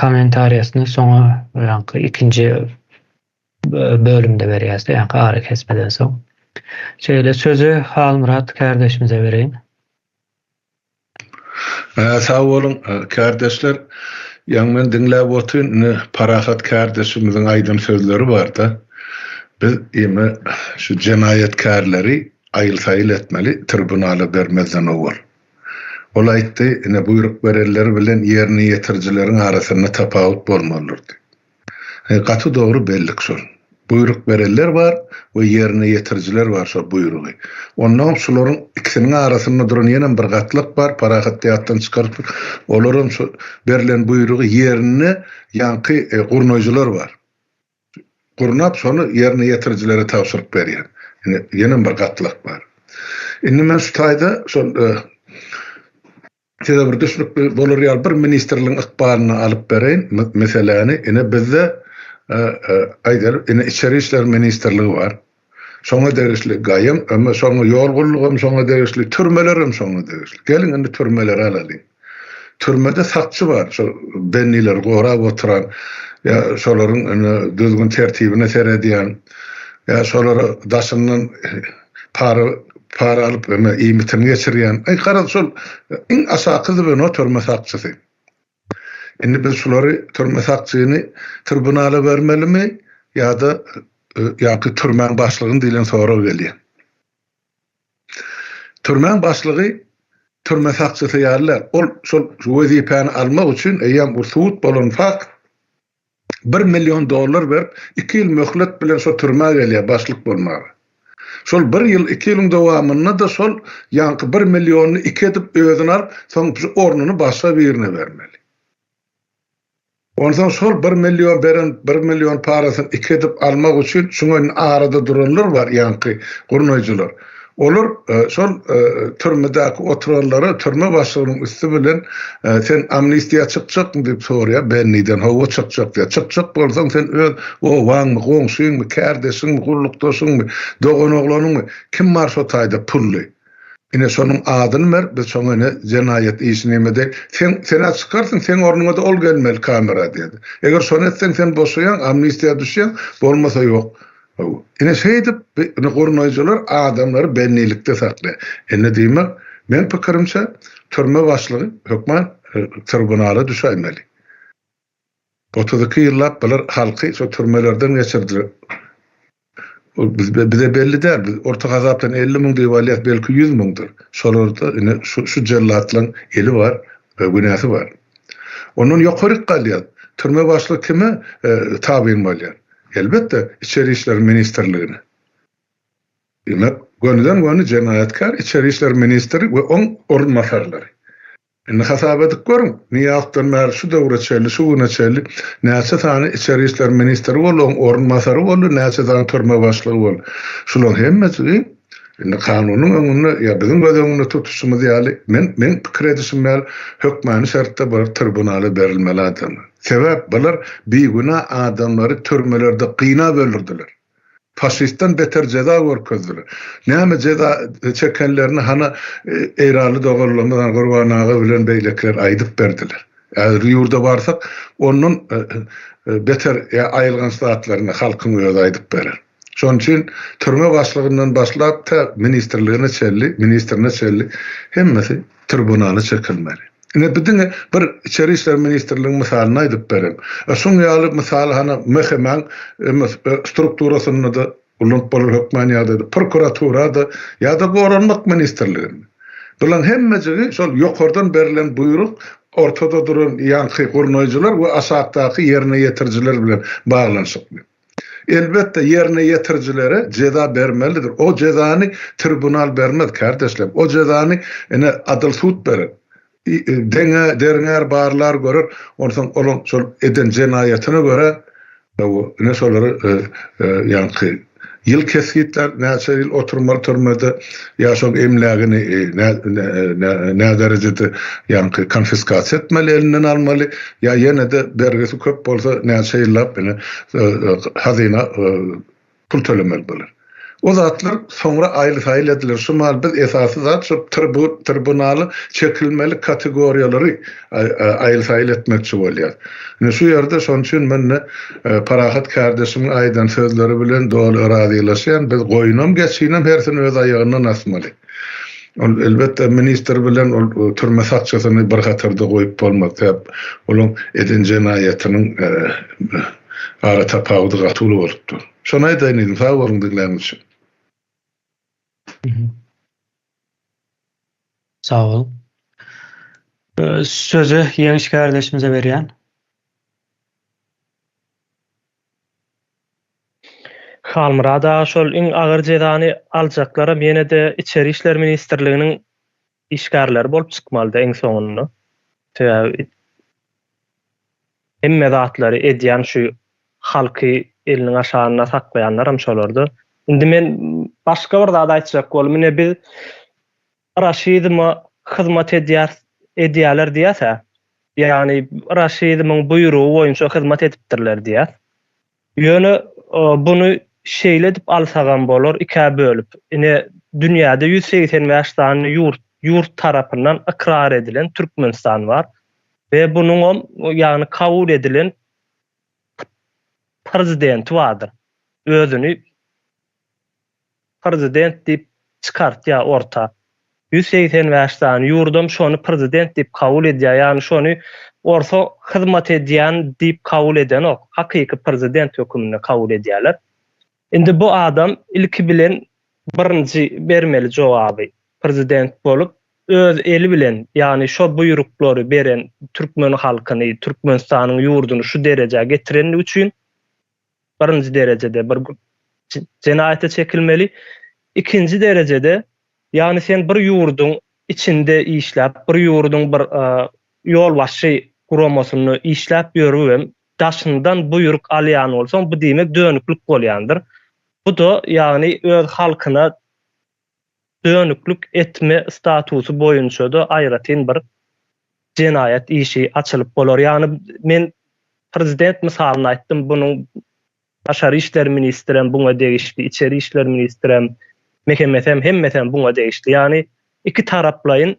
kommentariýasyny soňa ýa-ni ikinji bölümde berýäs, ýa-ni ara kesmeden soň. Şeýle sözü Halmurat kardeşimize bereyim. Sağ olun kardeşler. Ýa-ni men dinläp otyryn Parahat kardeşimiziň aýdan sözleri bar da. Biz ime şu jenaýetkarlary aýyl-saýyl etmeli, tribunala bermezden owal. Ol aýtdy, ine buyruk bererler bilen ýerini ýetirjileriň arasynda tapawut bolmalydy. Gaty dogry bellik şol. Buyruk bererler var we ýerini ýetirjiler var şol buyrugy. Ondan şolaryň ikisiniň arasynda duran ýene bir gatlyk bar, Parahat teatdan çykaryp olaryň şu berilen buyrugy ýerini ýanky gurnoýjylar var. Gurnap şonu ýerine ýetirjilere tapşyryp berýär. Ýene bir gatlyk bar. Indi men şu taýda şol tede bir düşnük bolar bir ministerligiň ykbalyny alyp bereýin meseleni. Ine bizde aýdar ine içeri işler ministerligi var. Soňa derisli gaýym, ama soňa ýol gullugam soňa derisli, türmelerim soňa derisli. Gelin indi türmeleri alalyň. Türmede sakçı var, şo benniler gorap oturan, ya şolaryň düzgün tertibine serediýän, ya şolara daşyndan para alyp iýmitini geçirýän. Gara şol iň asakyzy ben o türme sakçysy. Indi biz şolary türme sakçyny tribunala bermelimi ýa-da ýa-ki türmäň başlygyny dilen sonra gelýär. Türmäň başlygy türme sakçysy ýalylar. Ol şol wezipäni almak üçin eýem ursut bolan fakt $1 milyon berip 2 ýyl möhlet bilen şo türmäge gelýär başlyk bolmagy. Şol 1 ýyl 2 ýylyň dowamynda da şol ýanky 1 milyonyny 2 edip özüne alyp, soň ornuny başga birine bermeli. Ondan şol 1 milyon beren 1 milyon parasyny 2 edip almak üçin şoňa arada duranlar bar ýanky gurnoýjylar. Olur şol türmedäki oturanlara türme başlygynyň üstü bilen sen amnistiýa çykjakmy diýip soraýar, benniden hawa çykjak diýip. Çykjak bolsaň sen öz o waňmy, goňşuňmy, kärdeşiňmi, gullukdaşyňmy, dogan oglanyňmy kim marşo taýda pully. Ine şonuň adyny ber, biz şoňa jenaýet işini emede sen açykarsyň, sen ornuňa da ol gelmeli kamera diýdi. Eger şonu etseň sen boşaýan, amnistiýa düşýän, bolmasa ýok. Ine şeýdip gurnoýjylar adamlary bennilikde saklaýar. Ene diýmek, men pikirimçe türme başlygy hökmen tribunala düşäýmeli. 32 ýyllap biler halky şo türmelerden geçirdi. Bize belli der. Orta gazapdan 50 000 diýip alýar, belki 100 000'dur. Şolarda ine şu jellatlaryň eli var, günäsi var. Onun ýokaryk galýar. Türme başlygy kime tabi bolýar? Elbette İçeri İşler Ministerliğine. Demek gönüden gönü cenayetkar İçeri İşler Ministeri ve on orunmasarları. Indi hasap edip görün. Niye alttan mer şu döwre çelli, şu güne çelli. Näçe tane İçeri İşler Ministeri bol, on orunmasary bol, näçe tane türme başlygy bol. Şular hemmesi indi kanunyň öňünde ya bizim gözüňizde tutuşmaz ýaly. Men pikir edişim ýaly hökmany şertde bir tribunala berilmeli adamlar. Sebäp bular beýguna adamlary türmelerde gyna bölürdiler. Faşistten beter ceza görkezdiler. Näme ceza çekenlerini hana eýraly dogarlamadan gurbanaga bilen beýlekler aýdyp berdiler. Eger ýurda barsak, onun beter aýylgan saatlaryny halkyň öýüne aýdyp berer. Şoň üçin türme başlygyndan başlap ta ministerligine çelli hemmesi tribunala çekilmeli. Ine bidiňe bir İçeri İşler Ministerligiň misalyny aýdyp berem. Şoň ýaly misal hana mehmen strukturasyny da ulant bolar hökmen ýa-da prokuraturada ýa-da Goranlyk Ministerliginde. Bulan hemmesi şol ýokardan berilen buyruk ortada duran ýanky gurnoýjylar we aşagdaky ýerine ýetirjiler bilen baglanşykly. Elbette yerine yetiricilere ceza bermelidir. O cezanı tribunal bermez kardeşler. O cezanı adil sud verir. Deriner barlar görür. Ondan olan eden cenayetine göre ne soruları yankı yıl kesitler, näçe ýyl oturmaly türmede ýaşaň emlägini ne derecede ýanky konfiskasiýa etmeli, elinden almaly, ýa ýene de bergesi köp bolsa näçe ýyllap hazina pul tölemeli bolar. O zatlar sonra aýly edilir. Şumal biz esasy zat şu tribunaly çekilmeli kategoriýalary aýly etmekçi bolýar. Şu ýerde şoň üçin men Parahat kardeşimiň aýdan sözleri bilen dolu razylaşýan biz goýunam geçinem hersini öz aýagyndan asmaly. Elbette minister bilen türme sakçysyny bir hatarda goýup bolmak diýip olaň eden jenaýetiniň ara tapawdy gatyly bolupdy. Şona aýdyň sag bolun diýlerim üçin. Sağ ol. Sözü Yemiş kardeşimize berýän. Halmyrada şol iň agyr jezany aljaklara ýene de İçeri İşler Ministerliginiň işgärleri bolup çykmalydy iň soňunda. Emme zatlary edýän şu halky eliniň aşagyna saklaýanlar hem şolardy. Indi men başga bir zat aýtjak bolum. Mine biz Raşidymy hyzmat edýärler diýse, ýani Raşidynyň buýrugy boýunça hyzmat edipdirler diýär. Ýöne bunu şeýle dip alsagan bolar, iki bölüp. Ine dünýäde 180 tane yurt tarapyndan ikrar edilen Türkmenistan var ve bunun ýagny kabul edilen prezidenti vardır. Özünü prezident dip çıkartýar orta. 180 tane yurdum şonu prezident dip kabul edýär, ýani şonu orta hyzmat edýän dip kabul eden ok. Hakyky prezident hökümini kabul edýärler. Indi bu adam ilki bilen birinci bermeli jogaby prezident bolup öz eli bilen, ýani şo buyrukları beren Türkmen halkyny, Türkmenistanyň ýurdunu şu derejä getiren üçin birinci derecede bir jenayete çekilmeli. İkinci derecede, ýani sen bir ýurdun içinde işläp, bir ýurdun bir ýolbaşy guramasyny işläp ýörüwem, daşyndan buyruk alýan bolsaň, bu diýmek dönüklük bolýandyr. Bu da ýani öz halkyna dönüklük etme statusu boýunça da aýratyn bir jenayet işi açylyp bolar. Ýani men prezident misalyny aýtdym, bunyň Başary işler ministrem buňa degişli, içeri işler ministrem, mehemmetem hemmeten buňa degişli. Ýani iki taraplayın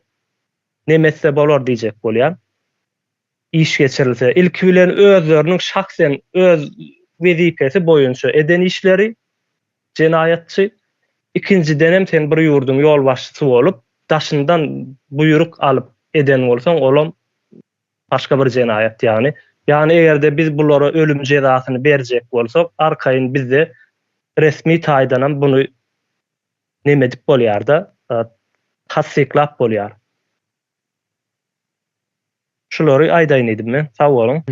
nemetse bolar diýjek bolýar. İş geçirilse, ilki bilen özleriniň şahsen öz wezipesi boýunça eden işleri jenayetçi, ikinciden hem sen bir ýurdun ýolbaşçysy bolup, daşyndan buyruk alyp eden bolsaň, olam başga bir jenayet ýani. Ýani egerde biz bulara ölüm jezasyny berjek bolsak, arkaýyn bizde resmi taýdanam bunu neme dip bolýar-da, tasdiklap bolýar. Şolary aýdaýyn edim men. Sag bolun.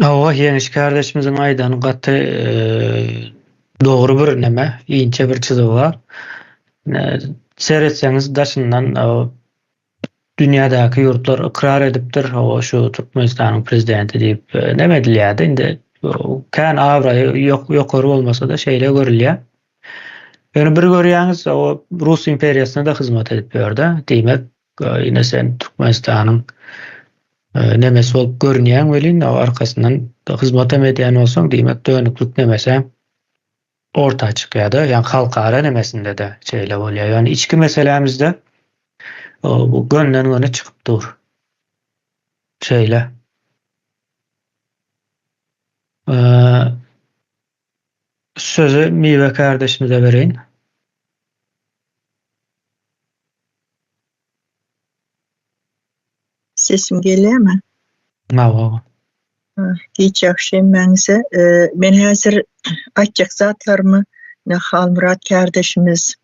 Awa ýeňiş kardeşimiziň aýdany gaty dogry bir neme, inçe bir çyzygy bar. Seretseňiz daşyndan dünýädäki ýurtlar ikrar edipdir, o şu Türkmenistanyň prezidenti diýip neme edilýärdi. Indi kan awraýy ýokary bolmasa da şeýle görülýär. Ýöne bir görýäňiz, o Rus imperiýasyna da hyzmat edip ýördi. Diýmek, ýene sen Türkmenistanyň nemesi bolup görünýän welin, o arkasyndan hyzmat edýän bolsaň, diýmek dönüklük nemese orta çykýardy. Ýani halkara nemesinde de şeýle bolýar. Ýani içki meselemizde bu gönden göne çıkıp dur. Şeýle. Sözü Miwe kardeşimize bereýin. Sesim gelýärmi? Mawa. Hiç ýaxşy meňse. Men häzir aýtjak zatlarymı Halmurat kardeşimiz,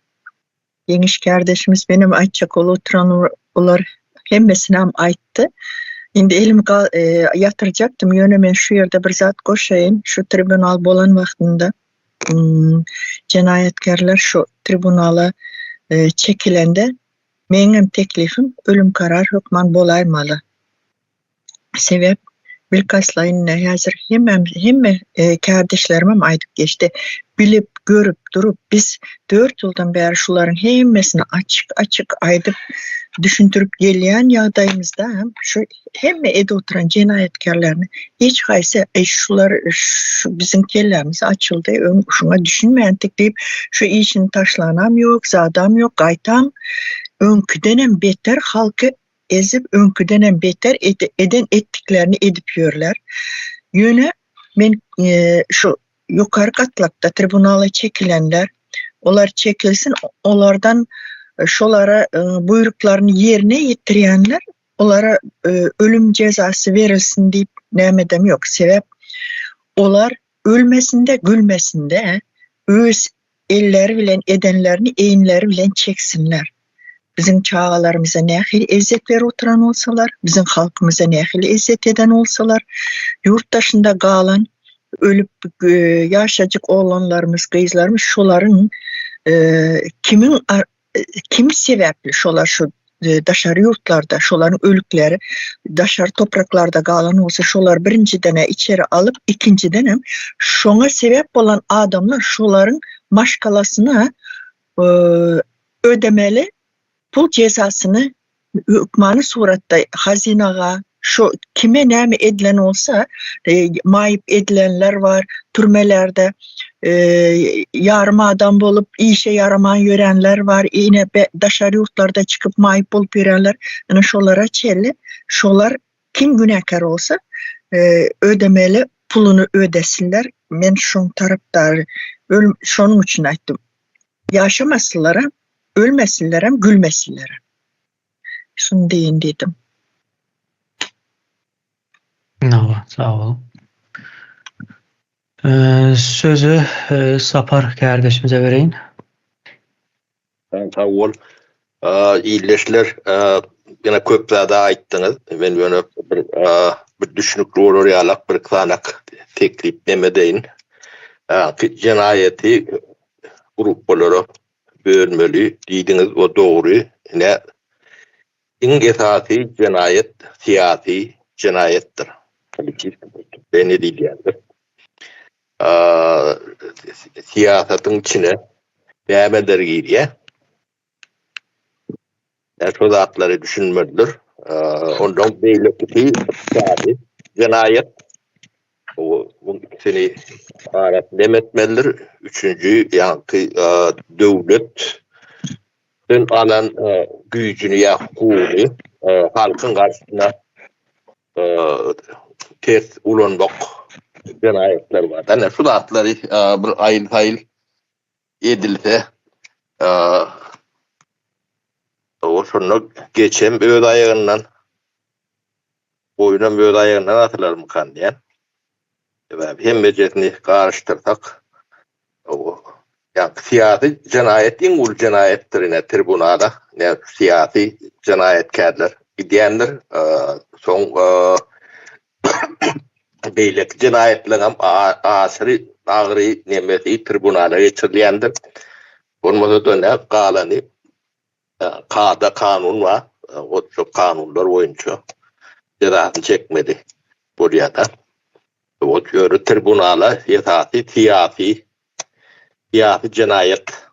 Ýeňiş kardeşimiz benim aýtjak oturan olar hemmesini hem aýtdy. Indi elim ýatyrjaktym, ýöne men şu ýerde bir zat goşaýyn. Şu tribunal bolan wagtynda jenayetkerler şu tribunala çekilende meňem teklifim ölüm karar hükman bolaýmaly. Sebep bilkaslaýyn häzir hemme kardeşlerimem aýdyp geçdi. Bilip, görüp, durup biz 4 ýyldan beri şularyň hemmesini açyk aýdyp düşündürüp gelýän ýagdaýymyzda hem şu hemme ede oturan jenayetkerlerini hiç gaýsy şular şu bizim kellerimiz açyldy, şuna düşünmeýändik diýip şu işini taşlanam ýok, zadam ýok, gaýtam öňküden beter halky ezip öňküden beter eden etdiklerini edip ýörler. Ýöne men şu ýokary gatlakda tribunala çekilenler, olar çekilsin, olardan şolara buyruklaryny yerine ýetirýänler, olara ölüm cezasy verilsin diýip nämedem ýok. Sebep olar ölmesinde, gülmesinde öz elleri bilen edenlerini eýinleri bilen çeksinler. Bizim çağalarımıza nähili ezzet berip oturan olsalar, bizim halkymyza nähili ezzet eden olsalar, yurttaşynda galan ölüp yaşajyk oğlanlarımız, gyzlarymız şolaryň kim sebäpli şolar şu daşary yurtlarda şolaryň ölükleri daşary topraklarda galan bolsa şolar birinciden içeri alıp ikinciden hem şoňa sebäp bolan adamlar şolaryň maşgalasyna ödemeli pul cezasyny hükmany suratda hazinaga şu kime näme edilen olsa mayıp edilenler var türmelerde, yarım adam bolup işe yaraman yörenler var, yine daşary ýurtlarda çıkıp mayıp bolup ýörenler. Ana şolara çelli, şolar kim günäkär olsa ödemeli pulunu ödesinler. Men şoň tarapdary, şonuň üçin aýtdym. Yaşamasınlar hem, ölmesinler hem, gülmesinler hem. Şunu deyin dedim. Nawa, sağ ol. Sözü Sapar kardeşimize vereyim. Sağ ol. İyileşler. Yine köp zada aýtdyňyz. Men ýöne bir düşünükli olur ýalak bir sanak teklip demedeyin. Jenayeti gruplara bölmeli diýdiňiz, o dogry. Ne iň esasy jenayet siyasi jenayetdir. Beni diýýärler. Siyasatyň içine bämeler girýär. Şu zatları düşünmelidir. Ondan beýleki jenayet bu ikisini arat demetmelidir. Üçüncü yankı döwlet alan güýjüni ýa hukuky halkyň garşysyna ters ulanmak jenayetler var. Ana şu zatları bir aýyl edilse o şonu geçem öz ayağından boyundan öz ayağından atılar mı kan diyen hem becerni karıştırsak o yani siyasi cinayet en ul cinayettirine tribunada ne siyasi cinayetkarlar diyenler son beylek cinayetlerim asri ağrı nemesi tribunada geçirilendir. Olmasa da ne kalanı Kağıda kanun var. O çok kanunlar oyuncu. Cezasını çekmedi. Buraya da. O yürü tribunala yasası siyasi cinayet.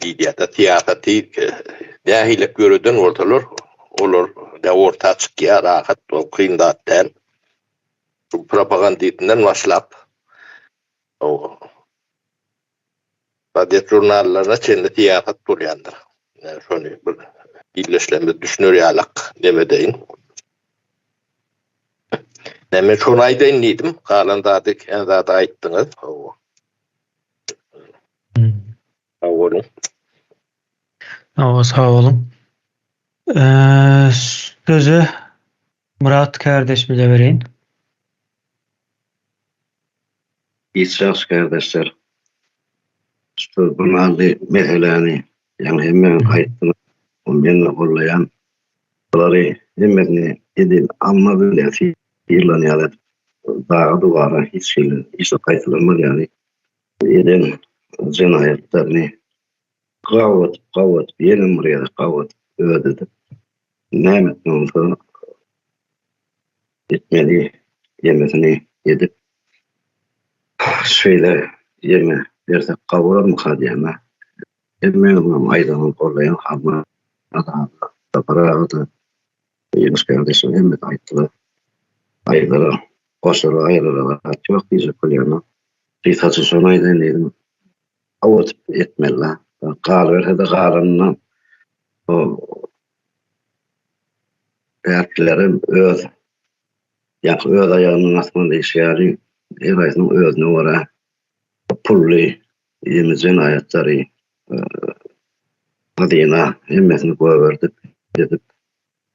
Diyete siyaseti nehilek görüden olur. Ne orta çıkıyor. Rahat. O kıyındat der. Propaganditinden başlap. O Adet jurnallarına çende siyaset durýandyr. Şonu bir illeşlemde düşünür ýalak demedeyin. Men şonu aýdaýyn diýdim. Galandadyk en zat aýtdyňyz. Sağ olun. Sözü Murat kardeşimize vereyim. İsras kardeşler. Şu bunaldy meseleni yani hemen aýtdyň. O meni gollayan bolary hemmesini edil amma böyle fiýlanýar. Dağa duvara hiç aýtylmaz yani. Eden jenayetlerini gawat benim buraya gawat ödedi. Nämet bolsa etmeli yemesini edip şöyle yeme dersek kavurur mu kadiyana? Emmeyonum aydanın kollayan halma adamı da para adı Yunus kardeşim emmet ayttılar. Aylara, koşara aylara çok bizi kolluyana. Bir tatı son aydan dedim. Avat etmeli. Kalır hadi kalanına o erklerim öz ayağının asmanında işyari Eray'nın özünü ora pullu yemizin ayetleri adına hemmesini koyverdik edip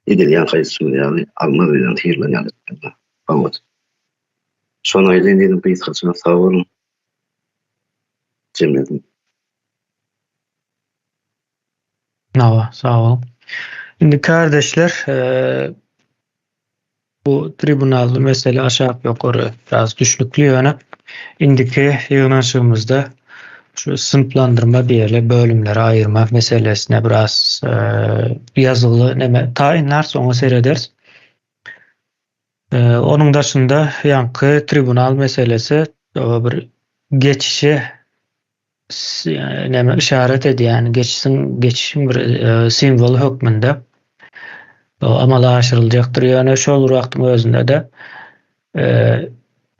edilýän kaysysını yani alma bilen hirlenýär. Ama son aydan dedim bir saçına sağ olun. Cemledim. Sağ ol. Şimdi kardeşler bu tribunal mesele aşağı yukarı biraz düşlüklü yöne. İndiki yığınışımızda şu sınıflandırma diýerler, bölümlere ayırma meselesine biraz yazılı tayinler sonra seyrederiz. Onun dışında yankı tribunal meselesi bir geçişi işaret ediyor. Yani geçişin bir simbol hükmünde amala aşırıljaktır. Yani şol wagtyň özünde de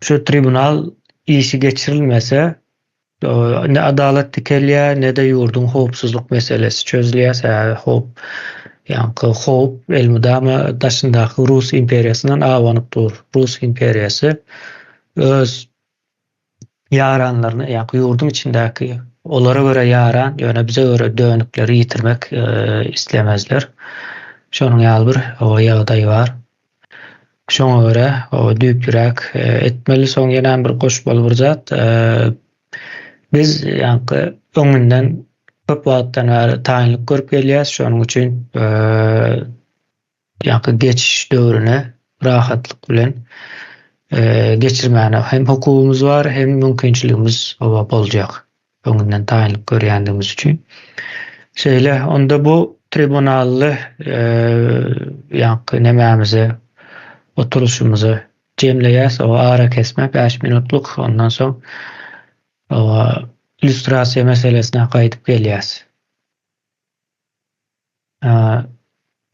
şu tribunal işi geçirilmese ne adalet dikelýär ne de ýurdun howpsuzlyk meselesi çözülýär. Howp elmudama daşyndaky Rus imperiýasynyň awanyp dur. Rus imperiýasy öz yaranlaryny ýurdun içindäki olara göre yaran, ýöne bize göre dönükleri ýitirmek islemezler. Şonuň ýaly bir ýagdaý bar. Şoňa göre düýp ýürek etmeli. Soň ýene bir goşmaly bir zat. Biz öňünden köp wagtdan bäri taýinlik görüp gelýäs. Şonuň üçin geçiş döwrüne rahatlyk bilen geçirmäne hem hukukumuz var, hem mümkinçiligimiz boljak. Öňünden taýinlik görýändigimiz üçin. Şeýle onda bu tribunally nemämizi, oturuşumuzu jemleýäs, ara kesme 5 minutluk, ondan soň illüstrasiýa meselesine gaýdyp gelýäs.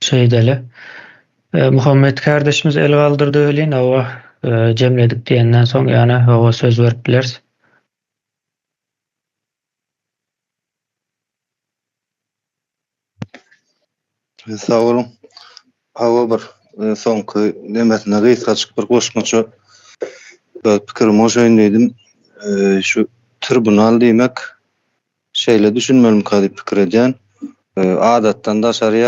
Şeýdeli Muhammed kardeşimiz el galdyrdy ölen, jemledik diýenden soň ýa-ni söz beripdiler. Sağ olun. Hawa bir soňky nemesine gysgaçyk bir goşmaça pikirim hoşaýyndydım. Şu tribunal diýmek şeýle düşünmelim kady pikir edýän. Adatdan daşary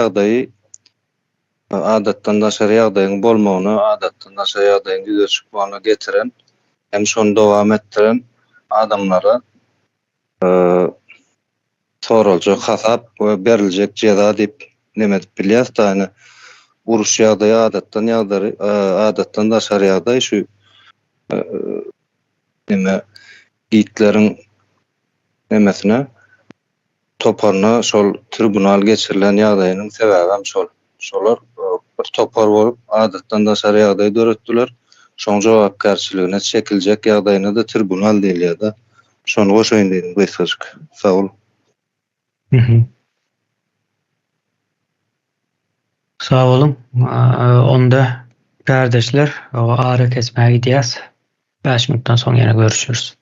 ýagdaýyň bolmagyny, adatdan daşary ýagdaýyň düze çykmagyna getiren, hem şonu dowam etdiren adamlara soraljak hasap we beriljek jeza diýip neme dip bilýäs da, uruş ýagdaýy adatdan daşary ýagdaý şu gitleriň nemesine toparna şol tribunal geçirilen ýagdaýynyň sebebi hem şolar bir topar bolup adatdan daşary ýagdaý döretdiler. Şoň jogapkärçiligine çekiljek ýagdaýyna da tribunal diýilýär da. Şonu goşaýyndyň gysgaçyk. Sağ olun. Sağ olun. Onda kardeşler ara kesmeye gideceğiz. 5 minuttan sonra yine görüşürüz.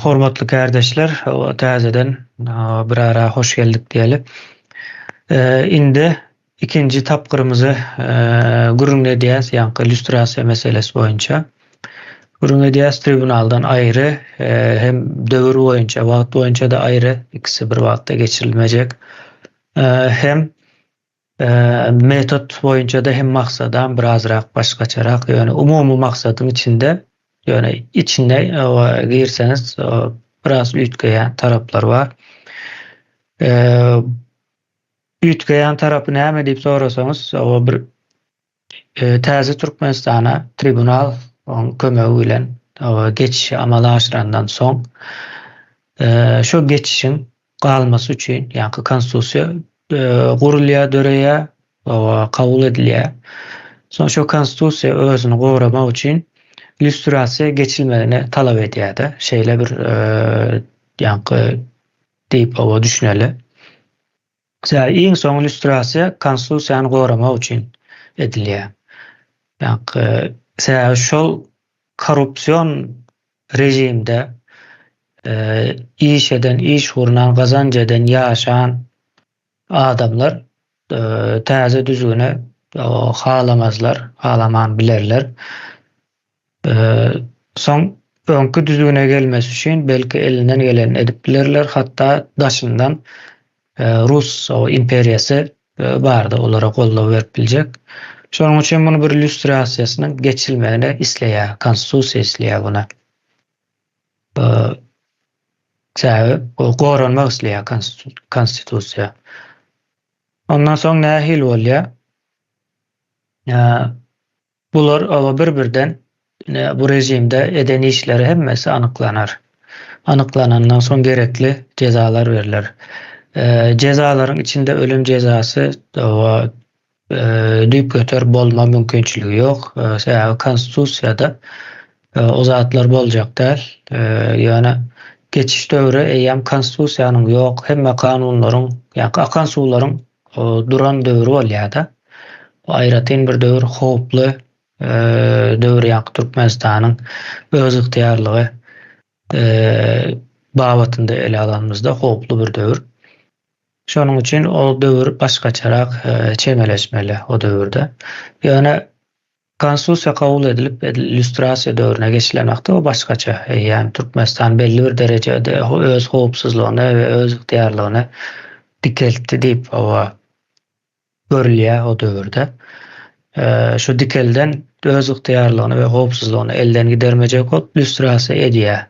Hormatly kardeşler, täzeden bir ara hoş geldik diyelim. Indi ikinci tapkırımızı Gurungne Diaz yankı illüstrasiya meselesi boyunca. Gurungne Diaz tribunaldan ayrı hem dövür boyunca, wagt boyunca da ayrı, ikisi bir wagtda geçirilmeyecek. Hem metot boyunca da hem maksadan birazrak başkaçarak, yani umumy maksadın içinde, yani içine girseniz biraz ütgeyen taraplar var. Ütgeyen tarapı näme diýip sorasaňyz, o bir täze Türkmenistana tribunal kömegi bilen geçiş amala aşyrandan soň şo geçişin galmasy üçin, ýa-ni konstitusiýa gurulýa, döreýä, kabul edilýär. Soň şo konstitusiýa özüni gowramak üçin illüstrasiya geçilmegini talap edýär. Şeýle bir ýa-ni diýip düşüneli. Iň soň illüstrasiya konstitusiýany gowramak üçin edilýär. Ýa-ni şol korrupsiýon rejimde iş eden, iş hurunan, gazanç eden, ýaşan adamlar täze düzgüne halamazlar, halaman bilerler. Soň öňkü düzgüne gelmesi üçin belki elinden geleni edip bilerler, hatda daşyndan Rus imperiýasy bardy, olara gollap berip biljek. Şonuň üçin bunu bir illüstrasiýasynyň geçilmegine isleýär, konstitusiýa isleýär buna. Gowranmak isleýär konstitusiýa. Ondan soň nähil bolýar? Bular bir-birden bu rejimde eden işleri hemmesi anyklanar. Anyklanandan soň gerekli cezalar verilir. Cezalaryň içinde ölüm cezasy düýp göter bolma mümkinçiligi ýok. Konstitusiýada o zatlar boljak däl. Ýani geçiş döwrü eýem konstitusiýanyň ýok, hemme kanunlaryň, ýa-ni akan suwlaryň duran döwrü bolýar-da. Aýratyn bir döwür, howply döwür, ýa-ni Türkmenistanyň öz ygtyýarlygy babatynda ele alanymyzda howply bir döwür. Şonuň üçin o döwür başgaçarak çemeleşmeli o döwürde. Ýöne konstitusiýa kabul edilip illüstrasiýa döwrüne geçilenmekde o başgaça. Ýani Türkmenistan belli bir derejede öz howpsuzlygyny we öz ygtyýarlygyny dikeltdi diýip görülýär o döwürde. Şu dikelden öz ygtyýarlygyny we howpsuzlygyny elden gidermejek bolup illüstrasiýa edýär.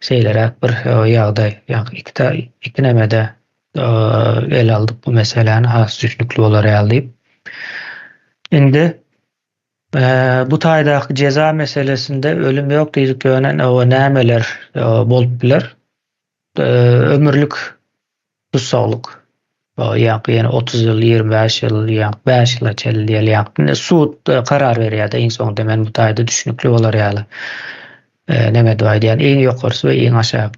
Şeýlerek bir ýagdaý, ýa-ni iki nemede el aldık bu meseleni has düşnükli olarak alayım. Indi bu taýdaky ceza meselesinde ölüm yok diýdik ýönen o nämeler bolup biler. Ömürlük tutsaklyk. Ýa-ni 30 ýyl, 25 ýyl, ýa-ni 5 ýyla çeldi ýa-ni sud karar berýär-de iň soňda men bu taýda düşnükli bolar näme diýýär, iň ýokarsy we iň aşağı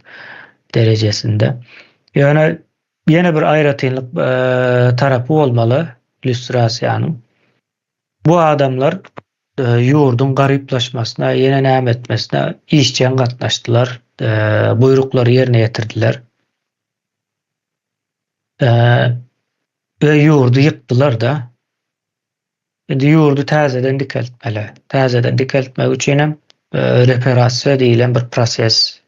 derejesinde. Ýöne yine bir aýratynlyk tarapy bolmaly illüstrasiýanyň. Bu adamlar ýurdun garyplaşmasyna, ýene näme etmesine işçen gatnaşdylar, buyrukları yerine getirdiler. Ve ýurdu ýykdylar da. Endi ýurdu täzeden dikeltmeli. Täzeden dikeltmek üçin hem reparasiýa diýilen bir proses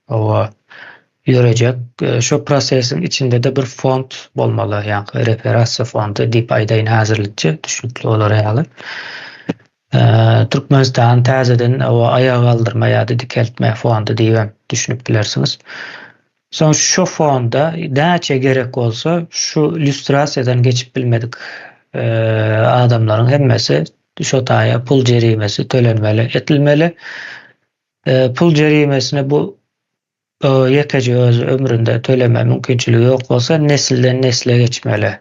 ýörecek. Şo prosesin içinde de bir fond bolmaly, ýa-ni reparasiýa fondy diýip aýdaýyn häzirlikçe düşnükli olarak. Türkmenistan täzeden aýaga galdyrma ýa-da dikeltme fondy diýip düşünüp bilersiňiz. Soň şo fonda näçe gerek bolsa şu illüstrasiýadan geçip bilmedik adamlaryň hemmesi şo taýa pul jerimesi tölenmeli, etilmeli. Pul jerimesini bu ýekeci öz ömründe төлeme mümkinçiligi ýok bolsa nesilden nesile geçmeli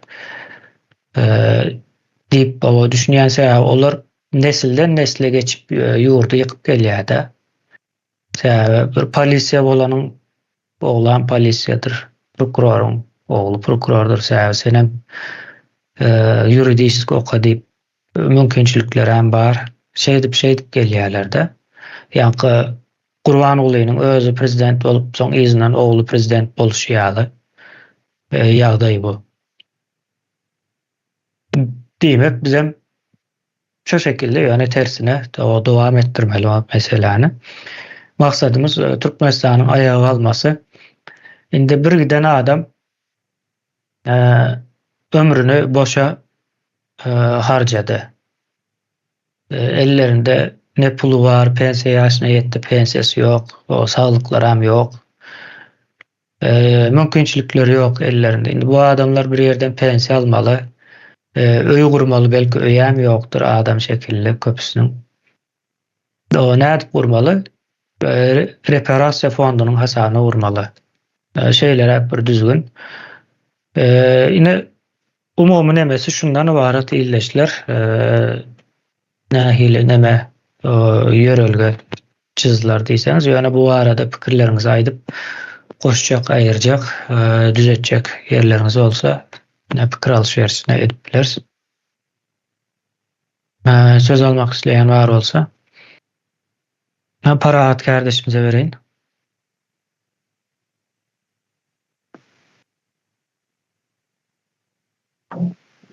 diýip düşünýänse olar nesilden nesile geçip ýurdu ýykyp gelýär-de. Bir polisiýa bolanyň oglan polisiýadyr, prokuroruň oglu prokurordur, sen hem ýuridisk okadyp mümkinçilikler hem bar. Şeýdip gelýärler-de. Ýa-ni Gurbanyň özü prezident bolup, soň izinden oğlu prezident boluşýaly ýagdaý bu. Diýmek bizem şu şekilde ýöne tersine dowam etdirmeli o meseleni. Maksadymız Türkmenistanyň ayağa almasy. Indi bir giden adam ömrünü boşa harjady. Ellerinde ne pulu var, pensiya ýaşyna ýetdi, pensiyasy ýok, o saglyklary hem ýok. Mümkinçilikleri ýok ellerinde. Indi bu adamlar bir ýerden pensiya almaly. Öý gurmaly, belki öý hem ýokdur adam şekilli köpüsiniň. O nädip gurmaly? Reparasiýa fondunyň hasabyna gurmaly. Şeýler hep bir düzgün. Ine umumy nemesi şundan ibaret illeşler. Nähili neme ýörelge çizdiler diýseniz, ýöne bu arada pikirlerinizi aýdyp goşjak, aýyrjak, düzetjek ýerleriniz bolsa, pikir alşverişine edip bilersiz. Söz almak isleýän bar bolsa, Parahat kardeşimize bereýin.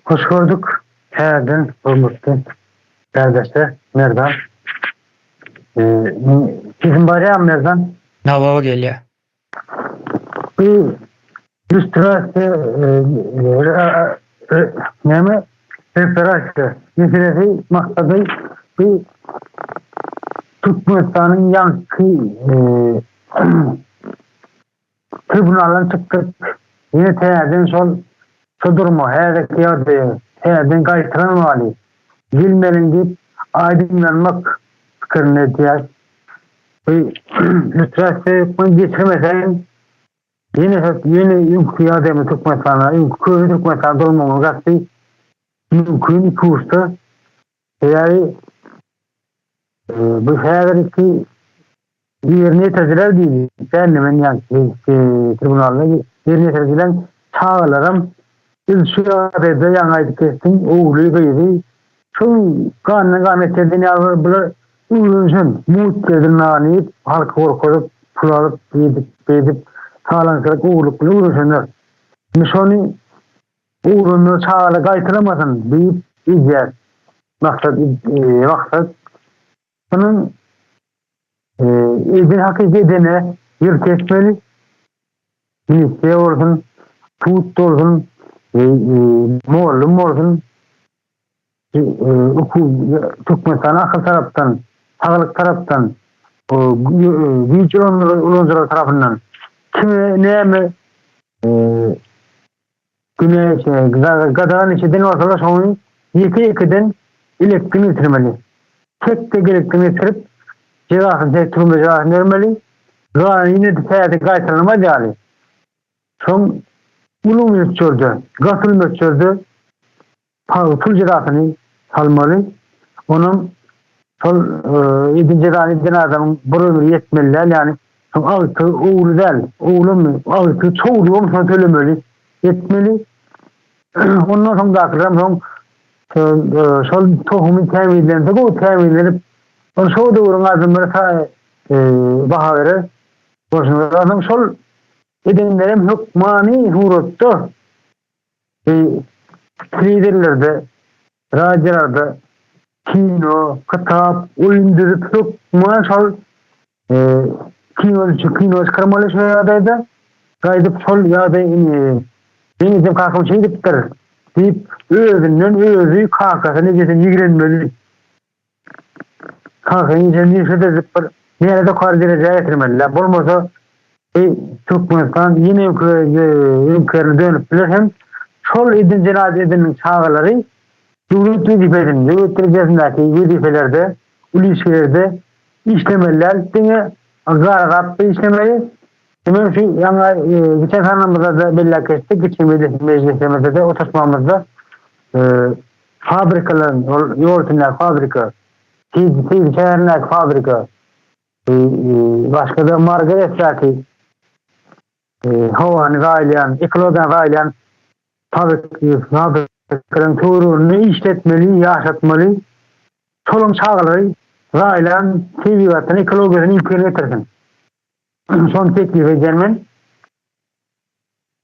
Hoş gördük. Herden hürmetli kardeşler. Nereden? Sizin bariyam nereden? Navava gelýär. Lüstrasi neme? Reparasiýa. Meselesi maksadı bir Türkmenistan'ın yankı tribunaldan çıktık. Yine teyaden şu durumu herdeki yerde teyaden gaytıranmalı. Bilmelin deyip aydınlanmak fikrine ihtiyaç. Lüstrasi geçirmesen yine yumkuya adamı Türkmenistan'a, yumkuya Türkmenistan'a dolmamı gazete mümkün iki usta. Yani bu sefer ki yerine tercihler değil. Kendimin yani tribunalda yerine tercihler çağlarım. Şu adada yanaydı kestim. Oğluyu kıydı. Şu kanına kametlerden alır. Uğrunsun. Muhtedin anlayıp halkı korkup pul alıp yedip sağlansırak uğurluklu uğrunsunlar. Mişonu uğrunu çağla kaytıramasın deyip izler. Maksat bunun izin hakiki edene yer kesmeli. Ministriye olsun, tut olsun, muallım olsun, Türkmenistan'a akıl taraftan, sağlık taraftan, güç uluncular tarafından kimi neyemi güneş, gadağın içinden ortalar sonra yeki-yekiden elektriğini yitirmeli. Tek de elektriğini yitirip cevahın tekturumda cevahını vermeli. Gağın yine de seyahati kaytarılma değerli. Son ulum ölçürdü, gasıl ölçürdü, pul cevahını salmalı. Onun sol 7. cevahını adamın bir ömrü yetmeliler. Yani son altı oğlu değil, oğlum altı çoğuluğum son söylemeli. Yetmeli. Ondan sonra da akıram son sol tohumun teminlerinde o teminlenip onu sol doğurun adımları baha verir. Boşuna sol edenlerim hükmani hurutta liderlerde, racilarda kino, kitap, oyun dizip hükman sol kino çıkarmalı şu yadayda gaydıp sol yadayı denizim kalkım şey deyiptir. Deyip özü kalkasını geçen yigrenmeli. Kalkasını geçen yigrenmeli. Nerede yukarı dereceye getirmeliler. Bolmasa Türkmenistan yine ülkelerine dönüp bilir. Hem sol edin cenaz edinin çağları devlet vizifelerin, devlet derecesindeki vizifelerde, ilişkilerde işlemeliler. Dine garagapta işlemeli. Hemen şu geçen sanamızda da belli kestik. Geçen meclisimizde de oturtmamızda fabrikaların, yoğurtunlar fabrika, şehirler fabrika, başka da margaretlaki havanı gaylayan, ekolodan gaylayan fabrikaların tuğrunu işletmeli, yaşatmalı. Solun çağları Raylan TV-gatyn ekologiýasyny inkar etirsin. Son teklif edilmen.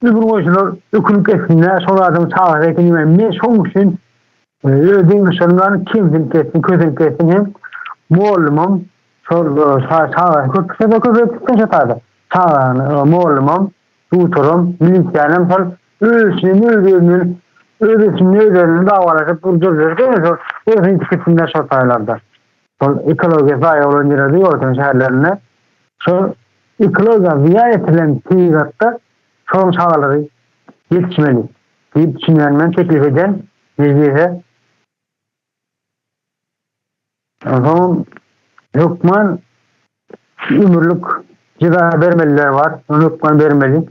Bu goýuşlar ökün kesinde şolardan çağır ekini men şoň üçin özüň şondan kimden kessin, közün kessin hem muallimim şol çağır köpse köpse çatadı. Çağır muallimim, tuturum, milisiýanam şol özüň davalaşyp durjurlar. Özüň fikirinde şataýlarda. Şol ekologiýa zaýa bolan ýerlerde ýoldan şäherlerine şol ekologiýa ziýa etilen tiýgatda şol çağalary ýetişmeli. Diýip düşünýän teklif eden bizde hukman ömürlük ceza vermeliler var. Onu hukman vermeli.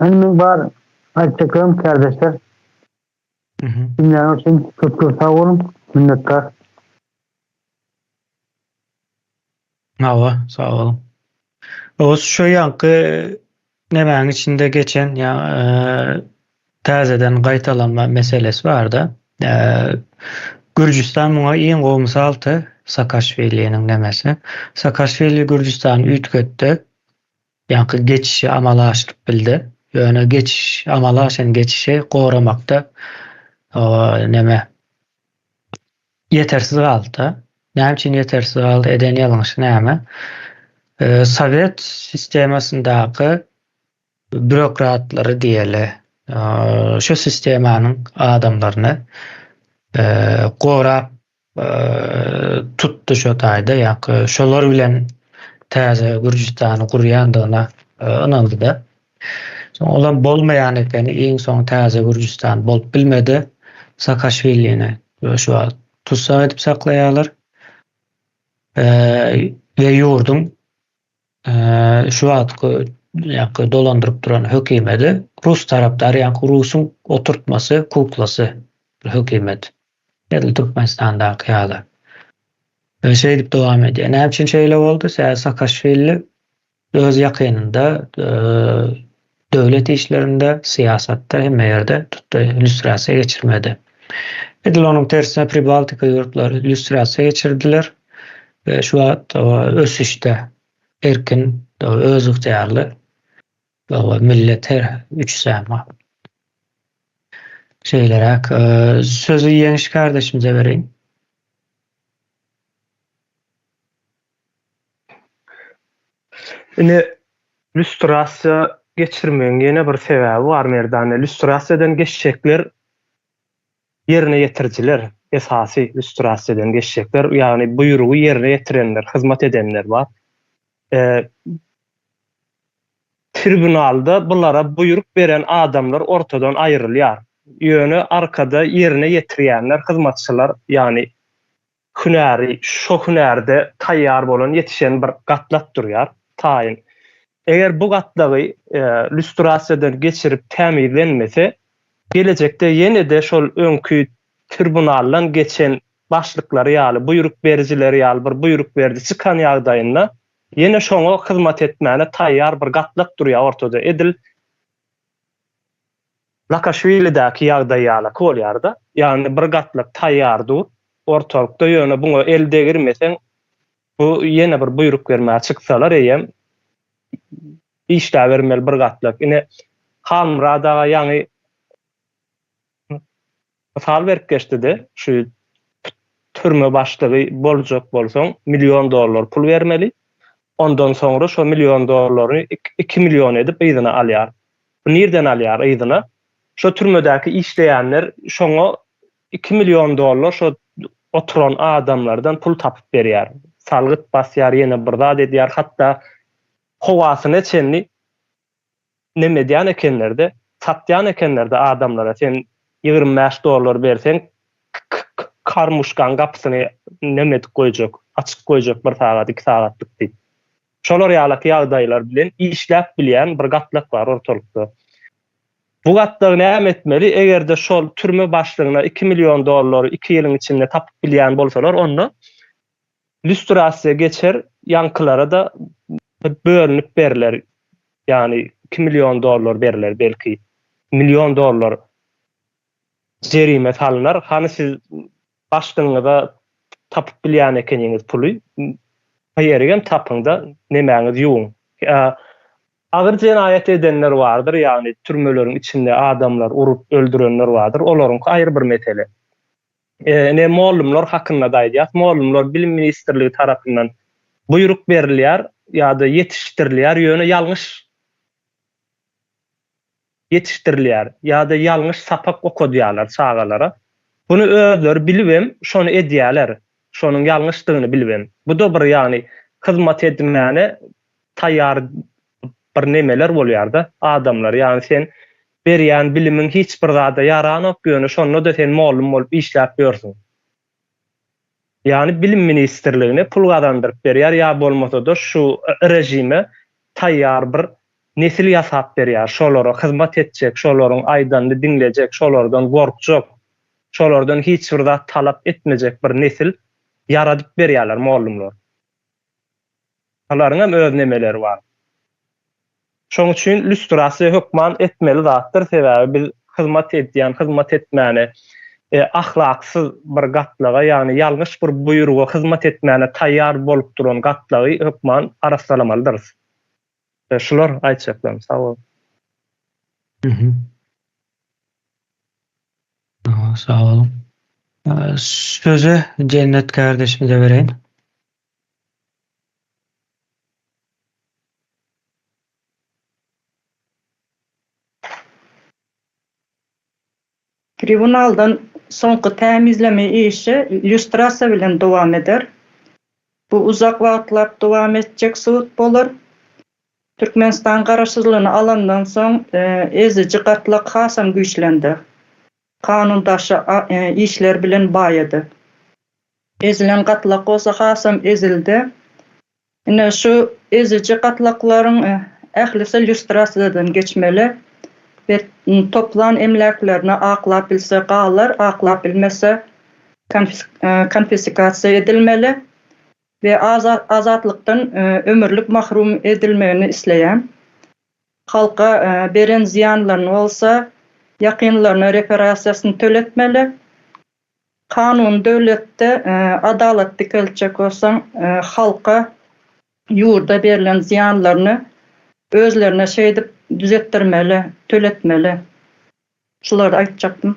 Benim var açıklarım kardeşler. Dinleyen için çok sağ olun. Minnettar. Sağ olun. O şu yankı nemenin içinde geçen täzeden gaýtalanma meselesi var da. Gürcistan buna iň gowmsalty Saakaşvili'nin nemesi. Saakaşvili Gürcistan ütkötde yankı geçişi amalaşyp bildi. Ýöne geçiş amalaşan geçişi goramakda neme yetersiz galdy. Näme üçin yetersiz galdy? Eden ýalňyşy näme? Sovet sistemasyndaky bürokratlary diýeli şu sistemanyň adamlaryny gorap tutdu şu taýda, ýa-ni şolar bilen täze Gürcistany gurýandygyna inandy da. Olan bolmayan ekeni iň soň täze Gürcistan bolup bilmedi. Saakaşvili'ni şu an tutsak edip saklaýarlar. Ve ýurdum şu atky ýa-ni dolandyryp duran hökümeti Rus tarapdary, ýa-ni Rusyň oturtmasy, kuklasy hökümet. Edil Türkmenistan'daky ýaly. Şey edip dowam edýär. Näme üçin şeýle boldy? Saakaşvili öz ýakynynda döwlet işlerinde, siyasatda hemme ýerde tutdy, illüstrasiýa geçirmedi. Edil onuň tersine Pribaltika ýurtlary illüstrasiýa geçirdiler. Ve şu an ösüşde erkin, öz ıhtiyarlı millet her üç sema şeylerek sözü Yeniş kardeşimize vereyim. Illüstrasiýa geçirmeň ýene bir sebäbi bar merdane. Illüstrasiýadan geçecekler yerine getiriciler. Esasy illüstrasiýadan geçecekler. Ýagny buýrugy yerine getirenler, hyzmat edenler bar. Tribunalda bulara buýruk beren adamlar ortadan aýrylýar. Ýöne arkada yerine getirýänler, hyzmatçylar, ýagny hünäri, şo hünärde taýýar bolan yetişen bir gatlat durýar, taýyn. Eger bu gatlagy illüstrasiýadan geçirip tämirlenmese, gelecekde ýene-de şol öňkü tribunaldan geçen başlyklary ýaly buýruk bericileri ýaly bir buýruk berdi çykan ýagdaýynda ýene şoňa hyzmat etmäne taýýar bir gatlat durýar ortada. Edil Saakaşvili'däki ýagdaý ýaly bolýarda. Ýani bir gatlat taýýardy. Ortalykda ýöne buňa elde girmesen bu ýene bir buýruk bermäge çyksalar eýem işlä bermeli bir gatlat. Ine Halmradaga ýani fal berip geçdi. Şu türme başlygy boljak bolsaň $1 milyon pul bermeli. Ondan sonra şu $1 milyon 2 milyon edip ýygyna alýar. Bu nerden alýar ýygyna? Şu türmedäki işleýänler şoňa $2 milyon şu oturan adamlardan pul tapyp berýär. Salgyt basýar, ýene bir zat edýär, hatda howasyny çenli neme diýen ekenlerde, satýan ekenlerde adamlara sen $25 bersen karmuşkan gapysyny neme edip goýjak, açyk goýjak bir sagat, 2 sagatlyk diýip. Şolar ýaly ýagdaýlar bilen işläp bilýän bir gatlyk bar ortalykda. Bu gatlyk näme etmeli? Egerde şol türme başlygyna $2 milyon 2 ýylyň içinde tapyp bilýän bolsalar, onu illüstrasiýa geçer, ýankylara da bölünip berler. Ýani $2 milyon berler, belki $1 milyon jerime salynar. Hani siz başlygyňyza tapyp bilýän ekeniňiz puly. Haýergem tapyňda nemäňiz ýuň. Agyr jenaýat edenler vardır, ýani türmeleriň içinde adamlar urup öldürenler vardır. Olaryň aýry bir mesele. Ne mollumlar hakynda daýýat. Mollumlar bilim ministrligi tarapyndan buyruk berilýär ýa-da yetişdirilýär ýöne ýalňyş yetişdirilýär ýa-da ýalňyş sapak okudýarlar çağalara. Bunu özleri bilibem, şonu edýärler. Şonun ýalňyşdygyny bilibem. Bu da bir ýani hyzmat etmäne taýýar bir nemeler bolýar-da adamlar. Ýani sen berýän bilimiň hiç bir zada yaranok ýöne şonu da sen mollum bolup işläp ýörsiň. Ýani bilim ministrligine pul gazandyryp berýär ýa bolmasa da şu rejime taýýar bir nesil ýasap berýär. Şolara hyzmat etjek, şolaryň aýdandy dinlejek, şolardan gorkjak, şolardan hiç bir zat talap etmejek bir nesil yaradyp berýärler mollumlar. Olaryň hem öz nemeleri bar. Şoň üçin lüstrasiýa hökman etmeli zatdyr. Sebäbi biz hyzmat edýän, hyzmat etmäni ahlaksyz bir gatlaga, ýani ýalňyş bir buýruga hyzmat etmäne taýýar bolup duran gatlagy hökman arastalamalydyr. Şular aýtjaklarym. Sag bol. Sağ olun. Sözü Cennet kardeşimize vereyim. Tribunaldan soňky tämizleme işi illüstrasiýa bilen dowam eder. Bu uzak wagtlap dowam etjek suwut bolar. Türkmenistan garaşsyzlygyny alandan soň ezici gatlak hasam güýçlendi. Kanundaşy işler bilen baýady. Ezilen gatlak bolsa hasam ezildi. Ine şu ezici gatlaklaryň ählisi illüstrasiýadan geçmeli ve toplan emlaklerini aklap bilse galar, aklap bilmese konfiskasiya edilmeli ve azatlıktan ömürlük mahrum edilmegini isleýän. Halka beren ziyanlaryny bolsa yakınlarına reparasiýasyny töletmeli. Kanun döwletde adalat dikelçek bolsaň halka ýurda berilen ziyanlaryny özlerine şeýdip düzettirmeli, töletmeli. Şulary aýtjakdym.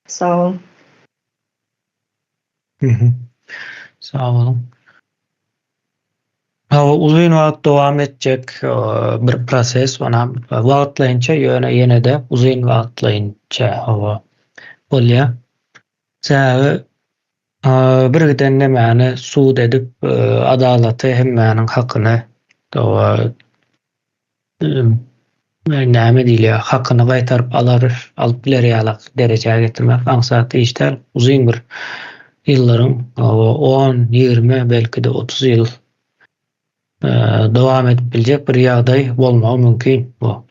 Sağ olun. Sağ olun. Uzun wagt dowam etjek bir proses, ona wagtlaýynça ýöne de uzun wagtlaýynça bolýar. Sebäbi birden nemäni suud edip adalaty hemmäniň hakyny näme diýilýär, hakyny gaýtaryp alyp bilerýärlik derejäge getirmek maksatly işler uzun bir ýyllaryň 10, 20, belki de 30 ýyl dowam edip biljek bir ýagdaý bolmagy mümkin bu.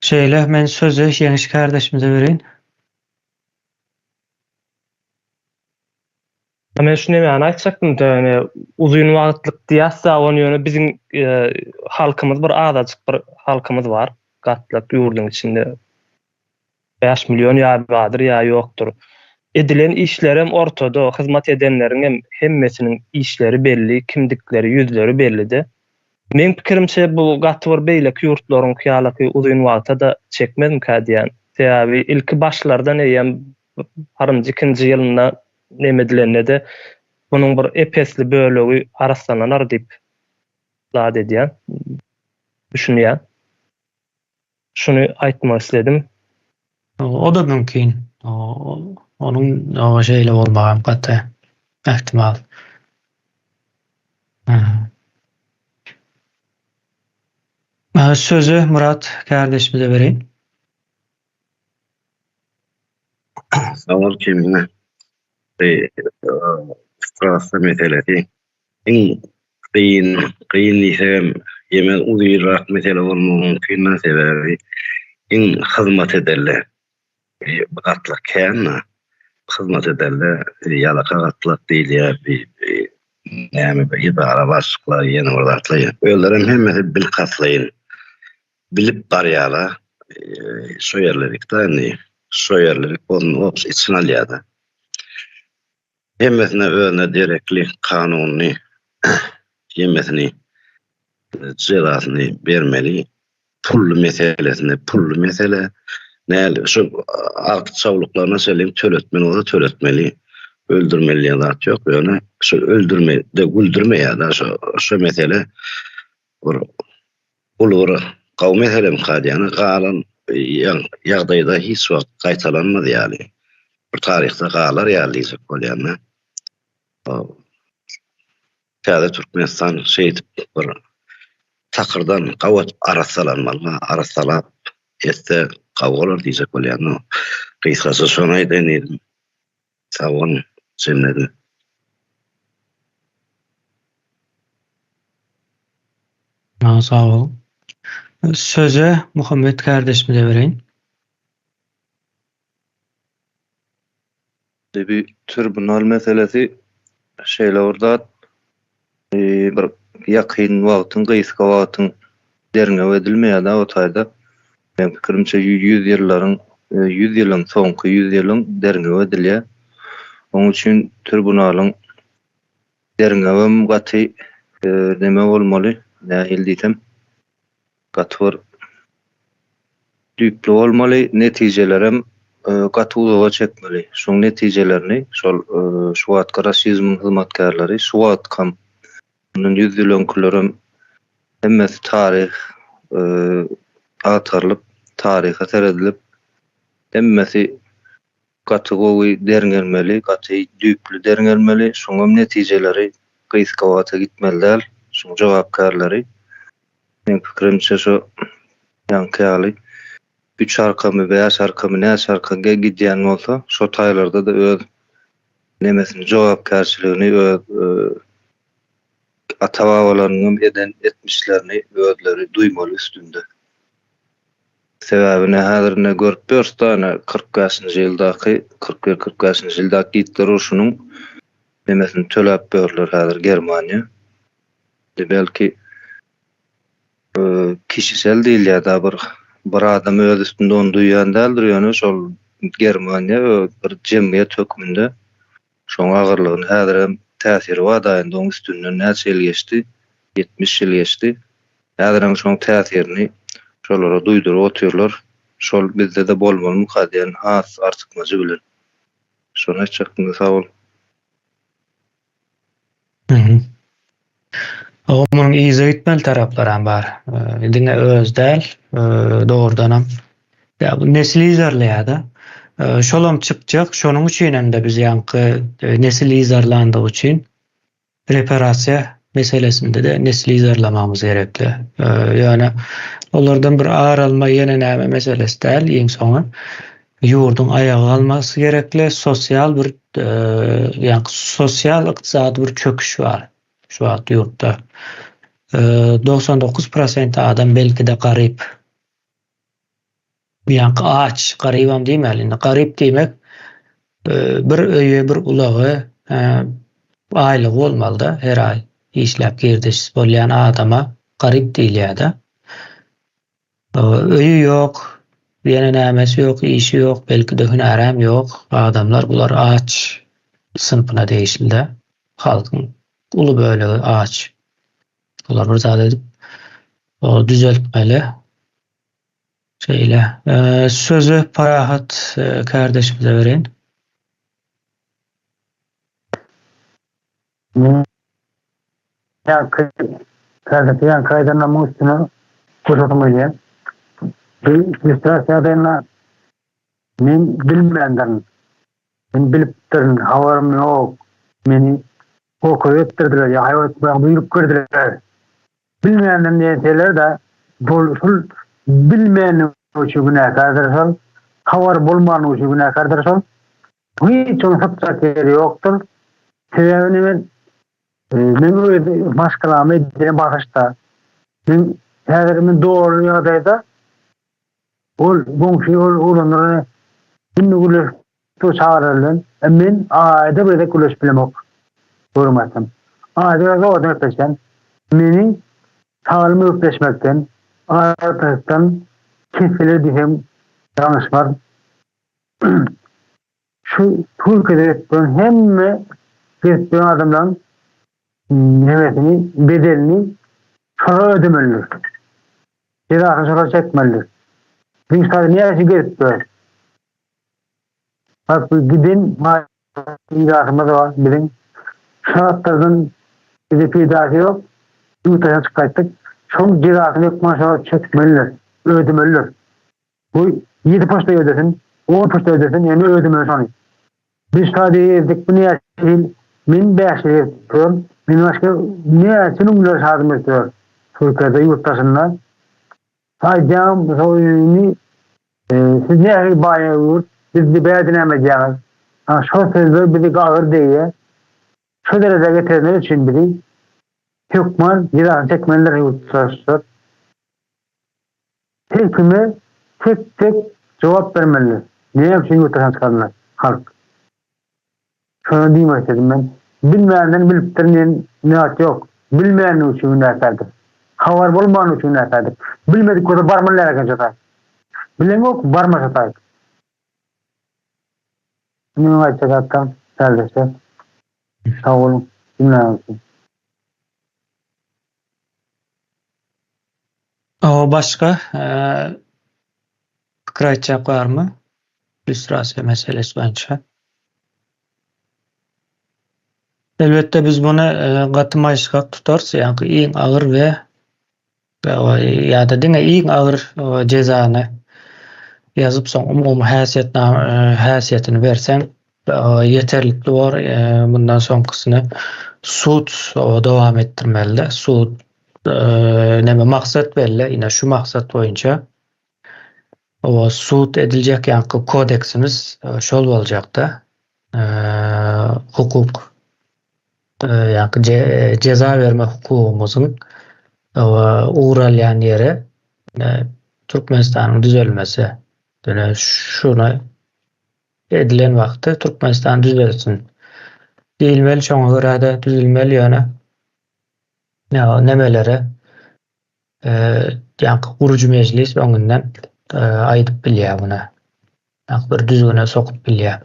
Şeýle men sözü Ýeňiş kardeşimize bereýin. Men şunu aýtjakdym da uzun wagtlyk diýäse onu ýöne biziň halkymyz bir azajyk bir halkymyz bar. Gatlyk ýurduň içinde 5 million ýa badyr ýa ýokdur. Edilen işlerem ortada, hyzmat edenleriň hem hemmesiniň işleri belli, kimdikleri, ýüzleri belli-de. Men pikirimçe bu gatwar beýlek ýurtlaryň kyýalaky uzun wagta da çekmedim diýen. Sebäbi ilki başlardan eýem harynjy 2-nji ýylynda nemedilenle de bunun bir epesli bölegi araslanlar diýip zat edýän. Düşünýän. Şunu aýtmak isledim. O da mümkin. Onun şeýle bolmagan gaty ähtimal. Sözü Murat kardeşimize bereýin. Sağ ol Cemile. Strasa meselesi kıyın lisem yemen uzayırak mesele olmanın kıyından sebebi hizmet ederler. Gatlak kâna hizmet ederler. Yalaka gatlak değil ya bir idara başlıklar yeni orada atlayın. Öylerin hemmeti bil katlayın. Bilip bariyala soyerlerik da soyerlerik onun içine alıyada. hemmesine öne direkli kanuni hemmesini cezasını vermeli. Pullu mesele näle şu akt sağlıklarına söyleyeyim töletmeli olsa töletmeli. Öldürmeli ya da yok yani şu öldürme de güldürme ya da şu mesele olur kavmi meselem kadiyana qalan yağdayda hiç vakt qaytalanmadı yani. Bir tarihte qalar yerliyecek bolýany. Täze Türkmenistan şeýdip bir takırdan gavat arasalanmalı, arasalap etse kavgalar diyecek bolýany. Kıskası şoňa denedim. Sağ olun, cenneti. Sağ ol. Söze Muhammed kardeşime vereyim. Bir tribunal meselesi şeyle orada bir yakın wagtyň gysga wagtyň derine edilmeýär da o taýda. Men pikirimçe 100 ýyllaryň 100 ýylyň soňky 100 ýylyň derine edilýär. Onuň üçin tribunalyň derine gaty deme bolmaly. Nähil diýsem gaty düýpli bolmaly, netijelerem gatylyga çekmeli. Şoň netijelerini şol şu wagtky rasizm hyzmatkarlary şu wagtkam bunun ýüzülenkülerim hemmesi tarih atarlyp, tariha seredilip hemmesi gatygowy dergelmeli, gaty düýpli dergelmeli. Şoňam netijeleri gysga wagta gitmeliler. Şoň jogapkarlary men pikirimçe şu ýanky 3 arkamy, 5 arkamy, näçe arkamga gidýän bolsa, şo taýlarda da öz nemesini jogapkarçylygyny, öz ata-babalarynyň eden etmişlerini özleri duýmaly üstünde. Sebäbine häzirine görüp börsdana 40-njy ýyldaky, 41-45-njy ýyldaky Hitler urşunyň nemesini töläp berler häzir Germaniýa. Belki kişisel değil ya da bir adam öz üstünde onu duyan däldir ýöne şol Germaniýa bir jemgyýet hökmünde şoň agyrlygyny häzir täsiri wadaýynda oň üstünden näçe ýyl geçdi? 70 ýyl geçdi. Häzir şoň täsirini şolara duýdurup otyrlar. Şol bizde de bolmaly mukaddiýan has artykmajy bilen. Şonu çykdyň sağ ol. Onun iýe gitmeli taraplar hem bar. Dine öz däl, doğrudanam. Ya bu nesil izarlaýada. Şolam çykjak, şonuň üçin de biz ýanky nesil izarlandygy üçin reparasiýa meselesinde de nesil izarlamamız gerekli. Ýöne olardan bir aralma ýene näme meselesi däl, ýeň soňy ýurdun ayaga almasy gerekli, sosial bir ýanky sosial ykdysady bir çöküş bar. Şu wagt ýurtda 99% adam belki de garyp. Ýanky aç, garybam diýmeli. Garyp diýmek bir öýe, bir ulagy aýlygy bolmaly da her ay işläp girdiş bolýan adama garyp diýilýär. Öýü ýok, ýene nämesi ýok, işi ýok, belki de hünärem ýok. Adamlar bular aç sınıfına değişildi. Halkın ulu böyle aç. Bular bir zat edip o düzeltmeli. Sözü Parahat kardeşimize vereyim. Ya kardeşim kaydırma üstüne kurulmayı. Bir istasyonda men bilmenden men bilip durun havarım yok. Meni okup ettirdiler ya hayat ben buyurup gördüler. Bilmenden diýenler de bol bilmeýän şu günäkardyr. Havar bolman şu günäkardyr. Hiç onu sapsa keri yoktur. Sebäbini men maşgalamy edýän bagışda men häzir doğru ýagdaýda olanlara günlük tu çağırırlar. Men ayda böyle kuleş bilemok. Görmezsem. Ayda o da peşen meni sağlımı öpleşmekten ayaktan kefilir diyem yanlış var. Şu Türkiye'de hemme Gerçekten adamdan nemesini, bedelini sonra ödemelidir. Cezasını sonra çekmelidir. Bir sadece niye işi gerçekten? Bak gidin, iddiasımız var, bilin. Şartlardan bize bir iddiası yok. Yurttaşa çıkarttık. Son cezasını yoktan sonra çekmelidir, ödemelidir. Bu 7 posta ödesin, 10 posta ödesin, yani ödemeli sonra. Biz sadece yazdık, bunu yaşayın, min beşi yapıyorum. Min başka ne yaşayın, umlar sağdım istiyor. Türkiye'de yurttaşınlar. Sadece soyunu, siz ne yaşayın bayağı yurt, biz de beğendinemeyeceğiz. Şu sözler bizi ağır değil. Şu derece getirenler için biri, hükman, cezasını çekmeliler yurttaşlar. Hüküme tek tek cevap vermeliler. Ne yapayım yurttaşan çıkardılar, halk. Şunu diyeyim istedim ben. Bilmeyenden biliptirmeyen nihat yok. Bilmeyen için ünlülerdir. Havar bulmayan için ünlülerdir. Bilmedik koda barmanlar erken çatay. Bilen yok, barma çatay. Bunu açacak hakkam. Neredeyse. Sağ olun. Dinleyen için. O başka fikir aytacak var mı? İllüstrasiya meselesi boyunca. Elbette biz bunu gaty maýyşyk tutarys, ýa-ni iň agyr we ýa-da diňe iň agyr jezany ýazyp soň häsiýetini berseň ýeterlik bar. Bundan soňkysyny sud dowam etdirmeli. Sud näme maksat belli, ýa şu maksat boýunça sud ediljek ýa-ni kodeksimiz şol boljakda. Hukuk ýa-ni ceza verme hukukumyzyň uğralýan ýeri Türkmenistanyň düzelmesi. Dene şuna edilen wagtda Türkmenistan düzelsin. Diýilmeli, şoňa görä de düzelmeli ýöne. Nemelere ýa-ni guruju mejlis öňünden aýdyp bilýär buna. Bir düzgüne sokup bilýär.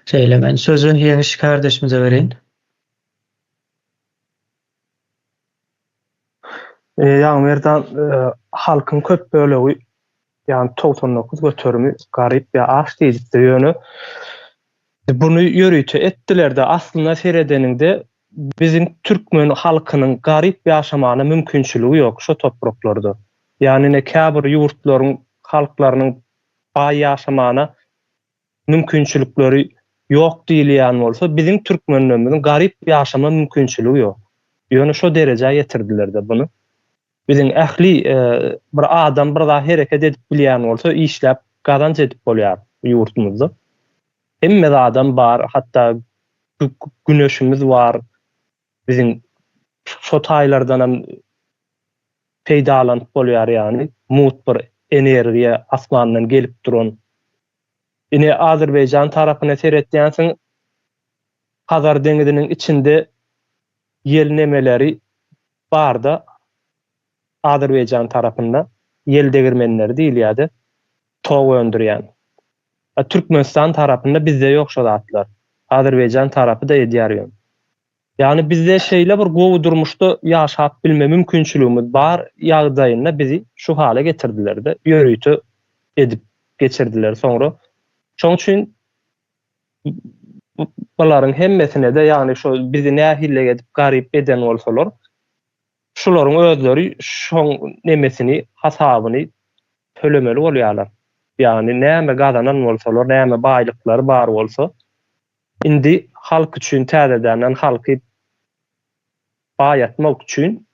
Şeýle men sözü Ýeňiş kardeşimize bereýin. Ýa-ni merdan halkyň köp bölegi ýa-ni 99 göterimi garyp ýa aş diýildi ýöne. Bunu ýörüýte etdiler de aslynda seredeninde bizim Türkmen halkynyň garyp ýaşamana mümkinçiligi ýok şu topraklarda. Ýani ne käbir ýurtlaryň halklarynyň baý ýaşamana mümkinçilikleri ýok diýilýän bolsa, bizim türkmenlerimiň garyp ýaşama mümkinçiligi ýok. Ýöne şo derejä ýetirdiler de bunu. Bizim ähli bir adam bir da hereket edip bilýän bolsa, işläp gazanç edip bolýar ýurtumyzda. Hemme adam bar, hatta güneşimiz var. Bizim şo taýlardan hem peýdalanıp bolýar ýani. Mut bir energiýa asmandan gelip duran. Ine Azerbaýjan tarapyna seretdiňsiň Hazar deňiziniň içinde ýel nemeleri barda Azerbaýjan tarapynda ýel degirmenleri diýilýärdi. Tog öndürýän. Türkmenistan tarapynda bizde ýok şo zatlar. Azerbaýjan tarapy da edýär. Yani bizde şeýle bir gowy durmuşda ýaşap bilme mümkinçiligimiz bar ýagdaýynda bizi şu hale getirdiler de ýörüýtü edip geçirdiler soňra. Şoň üçin balaryň hemmesine de ýani şu bizi nähille edip garyp eden bolsalar şolaryň özleri şoň nemesini hasabyny tölemeli bolýarlar. Yani näme gazanan bolsalar, näme baýlyklary bar bolsa, indi halk üçin täzeden halky baýatmak üçin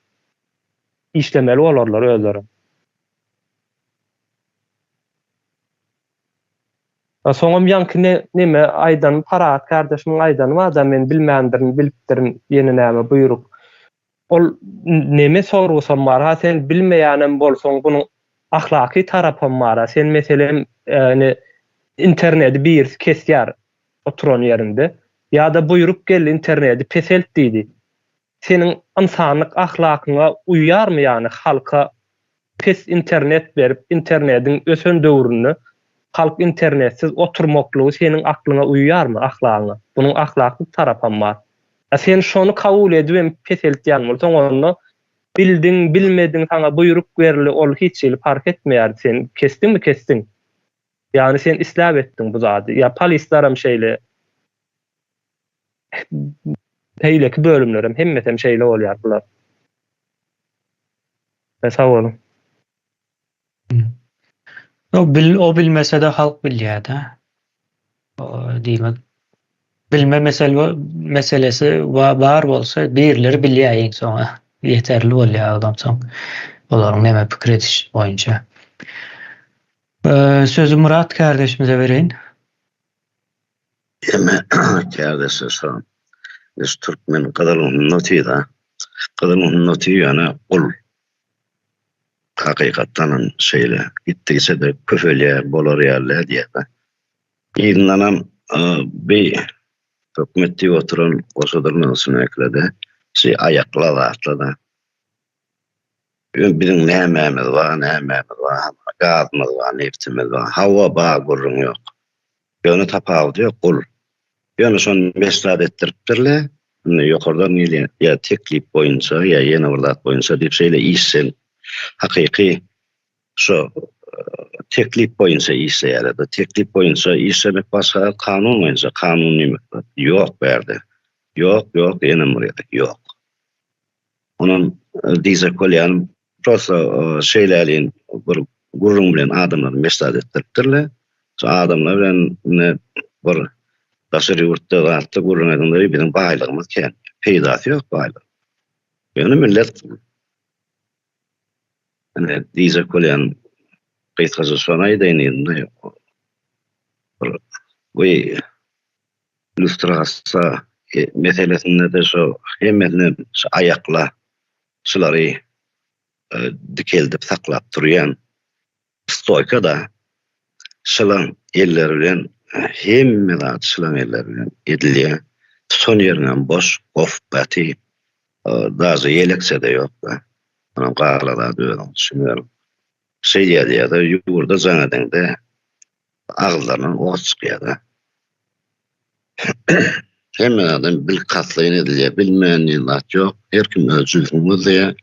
işlemeli bolarlar özleri. Soňam ýanky näme aýdan para kardeşimiň aýdany var da men bilmändirin, bilipdirin ýene näme buýrup. Ol näme sorgusam bar, ha sen bilmeýänem bolsaň bunyň ahlaki tarapym bar. Sen meselem interneti bir kesýär oturan ýerinde ýa-da buýrup gel interneti peselt diýdi. Senin insanlyk ahlakyna uýýarmy ýani halka pes internet berip internetiň ösen döwründe halk internetsiz oturmaklygy senin aklyna uýýarmy ahlakyna? Bunyň ahlakly tarapy bar. Sen şonu kabul edip peteltýän bolsaň onu bildin, bilmedin, sana buyruk berili, ol hiç ýyly fark etmeýär. Sen kesdin mi kesdin? Yani sen islap ettin bu zady. Ya polislerim şeýle heýleki bölümlerim hemmetem şeýle bolýar bular. Sağ olun. O bilmese de halk bilýär da. O diýmek bilme meselesi bar bolsa birileri bilýär eň soňa. Yeterli bolýar adam soň. Olaryň näme pikir ediş boýunça. Sözü Murat kardeşimize vereyim. Eme kârdesi son. Biz Türkmen kadalın notida. Kadalın noti yani ul. Hakikattan şeyle gittikse de köfeliye bolar yerle diye. İnanam bir hükümeti oturan koşudurmasını ekledi. Ayakla da atladı. Bizim nehmemiz var, gazımız var, neftimiz var. Hava bağı gurrun yok. Yönü tapağı diyor, kul. Yönü son meslat ettiriptirle, yukarıdan ya teklif boyunca ya yeni vurlat boyunca deyip şeyle iyisen, hakiki şu teklif boyunca iyse yaradı. Teklif boyunca iysemek başka kanun boyunca kanuni yok verdi. Yok, yeni buraya yok. Onun dize kolyan prosa şeylerin gurrun bilen adamlar mesaj ettirdiler. So adamlar bilen bir daşary ýurtda gatda gurrun adamlary bilen baýlygymyz ken. Peýdasy ýok baýlyk. Ýöne millet dize kolyan kayıtkazı sonayı da iniyinde bu ilustrasa meselesinde de şu hemmetini ayakla şulary dikeldip saklap durýan stoyka da şulan eller bilen hemme zat şulan eller bilen edilýär. Son ýerinden boş gof baty dazy ýelekse de ýok da. Ana garlada döwürüm düşünýärem. Şeýle da ýurda janadan da aglardan oç çykýar da. Hemme adam bil katlayın edilýär, bilmeýän ýylat ýok. Her kim özüňi diýär.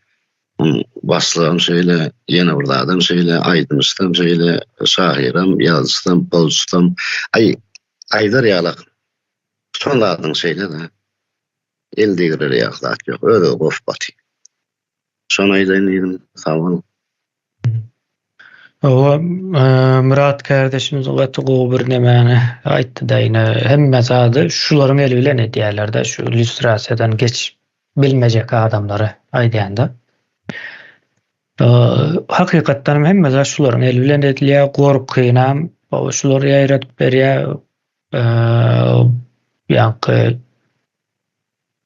Baslan şeýle, ýene bir adam şeýle, aýdymysdan şeýle, şahyram, ýazgysdan, bolsam, aýdar ýalyk. Şonlardan şeýle de eldegiler ýaklat ýok, öde gof baty. Şonu aýdaýyn, sağ olun. O Murat kardeşimiz olatı bir nemeni aýtdy da ýine hemme zady şularyň eli bilen edýärler de şu illüstrasiýadan geç bilmejek adamlary aýdýanda. Hakykatdan hemme zady şularyň eli bilen edilýär, gorkynam, şulary ýaýratyp berýär. Ýa-ni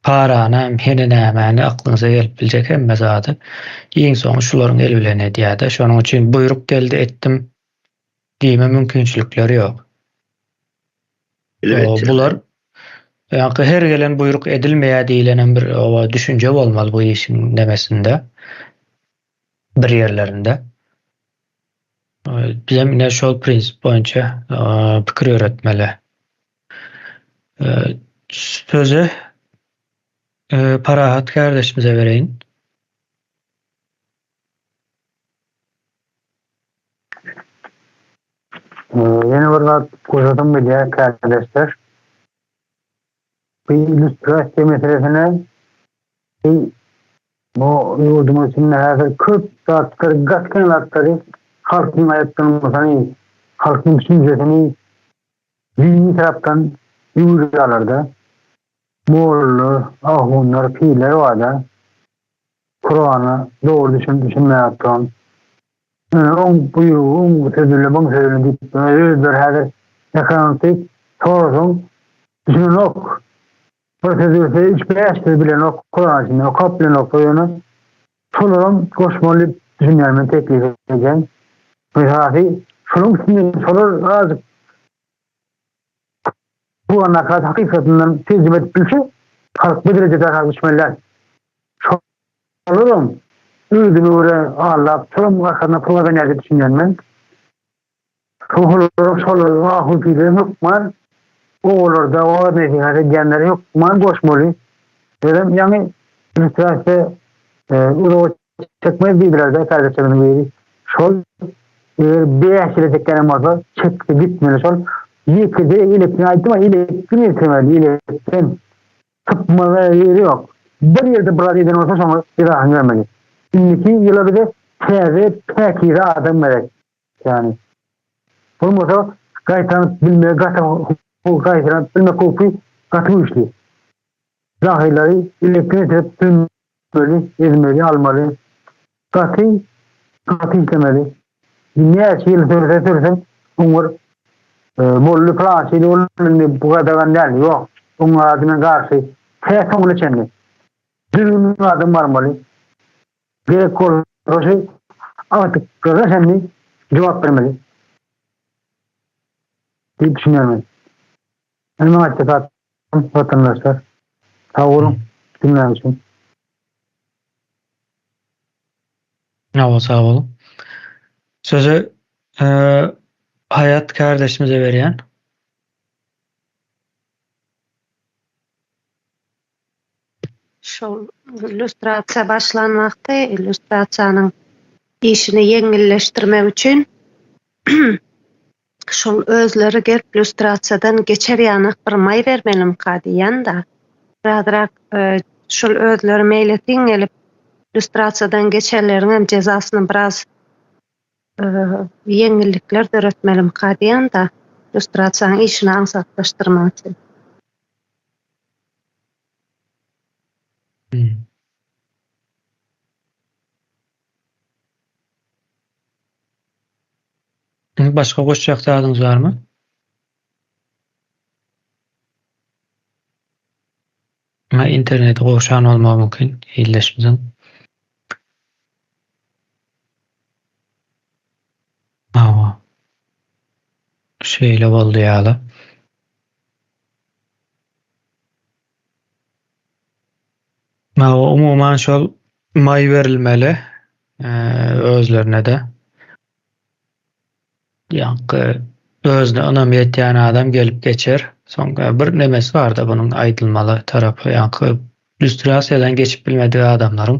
paranam, henenämäni aklyňyza gelip biljek hemme zady. Iň soň şularyň eli bilen edýär-de, şonuň üçin buyruk geldi etdim diýme mümkinçilikleri ýok. Bular ýa-ni her gelen buyruk edilmeýär diýilen bir düşünje bolmaly bu işin nemesinde, bir ýerlerinde. Bizim ine şol prinsip boýunça pikir öğretmeli. Sözü Parahat kardeşimize vereyim. Yeni bir koşadım bilýär kardeşler. Bir illüstrasiýa meselesine bu ýurdumyz içinde häzir köp zatlar, gatkanlatlary halkyň aýatdygyny, halkyň düşünjesini dini tarapdan ýurýarlarda. Moğollar, ahunlar, piler var Kur'an'a doğru düşünmeyen on buyruğu, sözüyle, bana sözüyle deyip, özler her yakalantıp, sorsun, düşünün ok. Bu sözüyle hiç beğençleri bilen ok, Kur'an içinde, o kap bilen ok, oyunu, sorurum, koşmalı düşünlerimi teklif edeceğim. Mesela, şunun üstünde sorur, azıcık, bu anakat hakikatinden tecrübe bilse halk bu derecede tartışmalar. Sorurum, ürdün uğra ağırlap, sorum arkasına pula benerde düşünüyorum ben. Sorurum, ahul fiilerim yok var. O olur da o nefihate diyenleri yok var, boşmalı. Dedim yani illüstrasiya ulu çekmeyi bir biraz da kardeşlerim biri. Şol bir yaşlı tekenen varsa çekti gitmeli şol. Yıkıdı iletken aydı ama iletken yetemeli iletken tıpmalı yeri yok. Bir yerde burada eden olsa sonra bir daha görmeli. Şimdiki yıla bir de peki adam melek. Yani bunun olsa gaytan bilmeye gaytan bilme kofi katı işli. Zahirleri iletken edip tümleri ezmeli almalı. Katı istemeli. Ne şeyle söylesen umur bollu falan şeyle olun bu kadar değil yok. Onun adına karşı telefonu çenli. Dünün adım varmalı. Gerek olursa artık kıza çenli cevap vermeli. diye düşünüyorum. Hemen açık vatandaşlar. Sağ olun. Dinleyen için. Sağ olun. Sözü Hayat kardeşimize veriyen. Şol illüstrasiya başlanmakta, illüstrasiyanın işini yeňilleşdirmek üçin şol özleri gelip illüstrasiyadan geçer ýanyk bir may bermelim diýen da radyrak şol özleri meýletin gelip illüstrasiyadan geçerleriň cezasyny biraz yeňillikler döretmelim diýen da illüstrasiýanyň işini aňsatlaşdyrmak üçin. Başka goşjak sadyňyz barmy? Ma internet goşan bolmagy mümkin. Ýyleşmizin. Şeýle boldy ýaly. Umuman şol may berilmeli özlerine de. Ýa-ni özüne önam ýetýän adam gelip geçer. Soňra bir nemesi bar da bunyň aýdylmaly tarapy. Ýa-ni illüstrasiýadan geçip bilmediği adamlaryň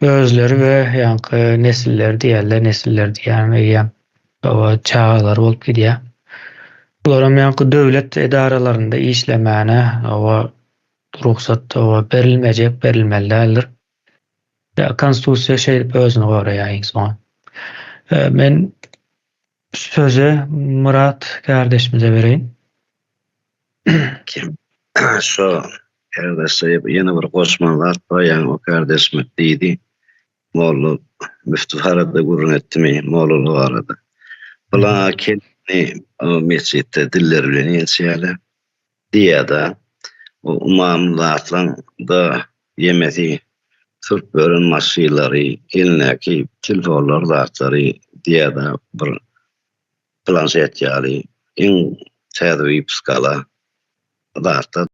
özleri we ýa-ni nesilleri diýerler o çağlar bolup gidýär. Olaram ýa-ni döwlet edaralaryny işlemäne o ruhsat o berilmeli däldir. Konstitusiýa şeýle özüni goraýar soň. Men sözü Murat kardeşimize vereyim. Şu kardeşe yeni bir koşmanlar yani o kardeşim dedi. Moğolu müftüharada gurun etti mi? Moğolu arada. Bula kendini o mescitte diller bilen ensiyale diye da o mamlatlan da yemedi Türk börün maşileri elineki telefonlar dağıtları diye da bir planşet yali en tedavi skala dağıttı.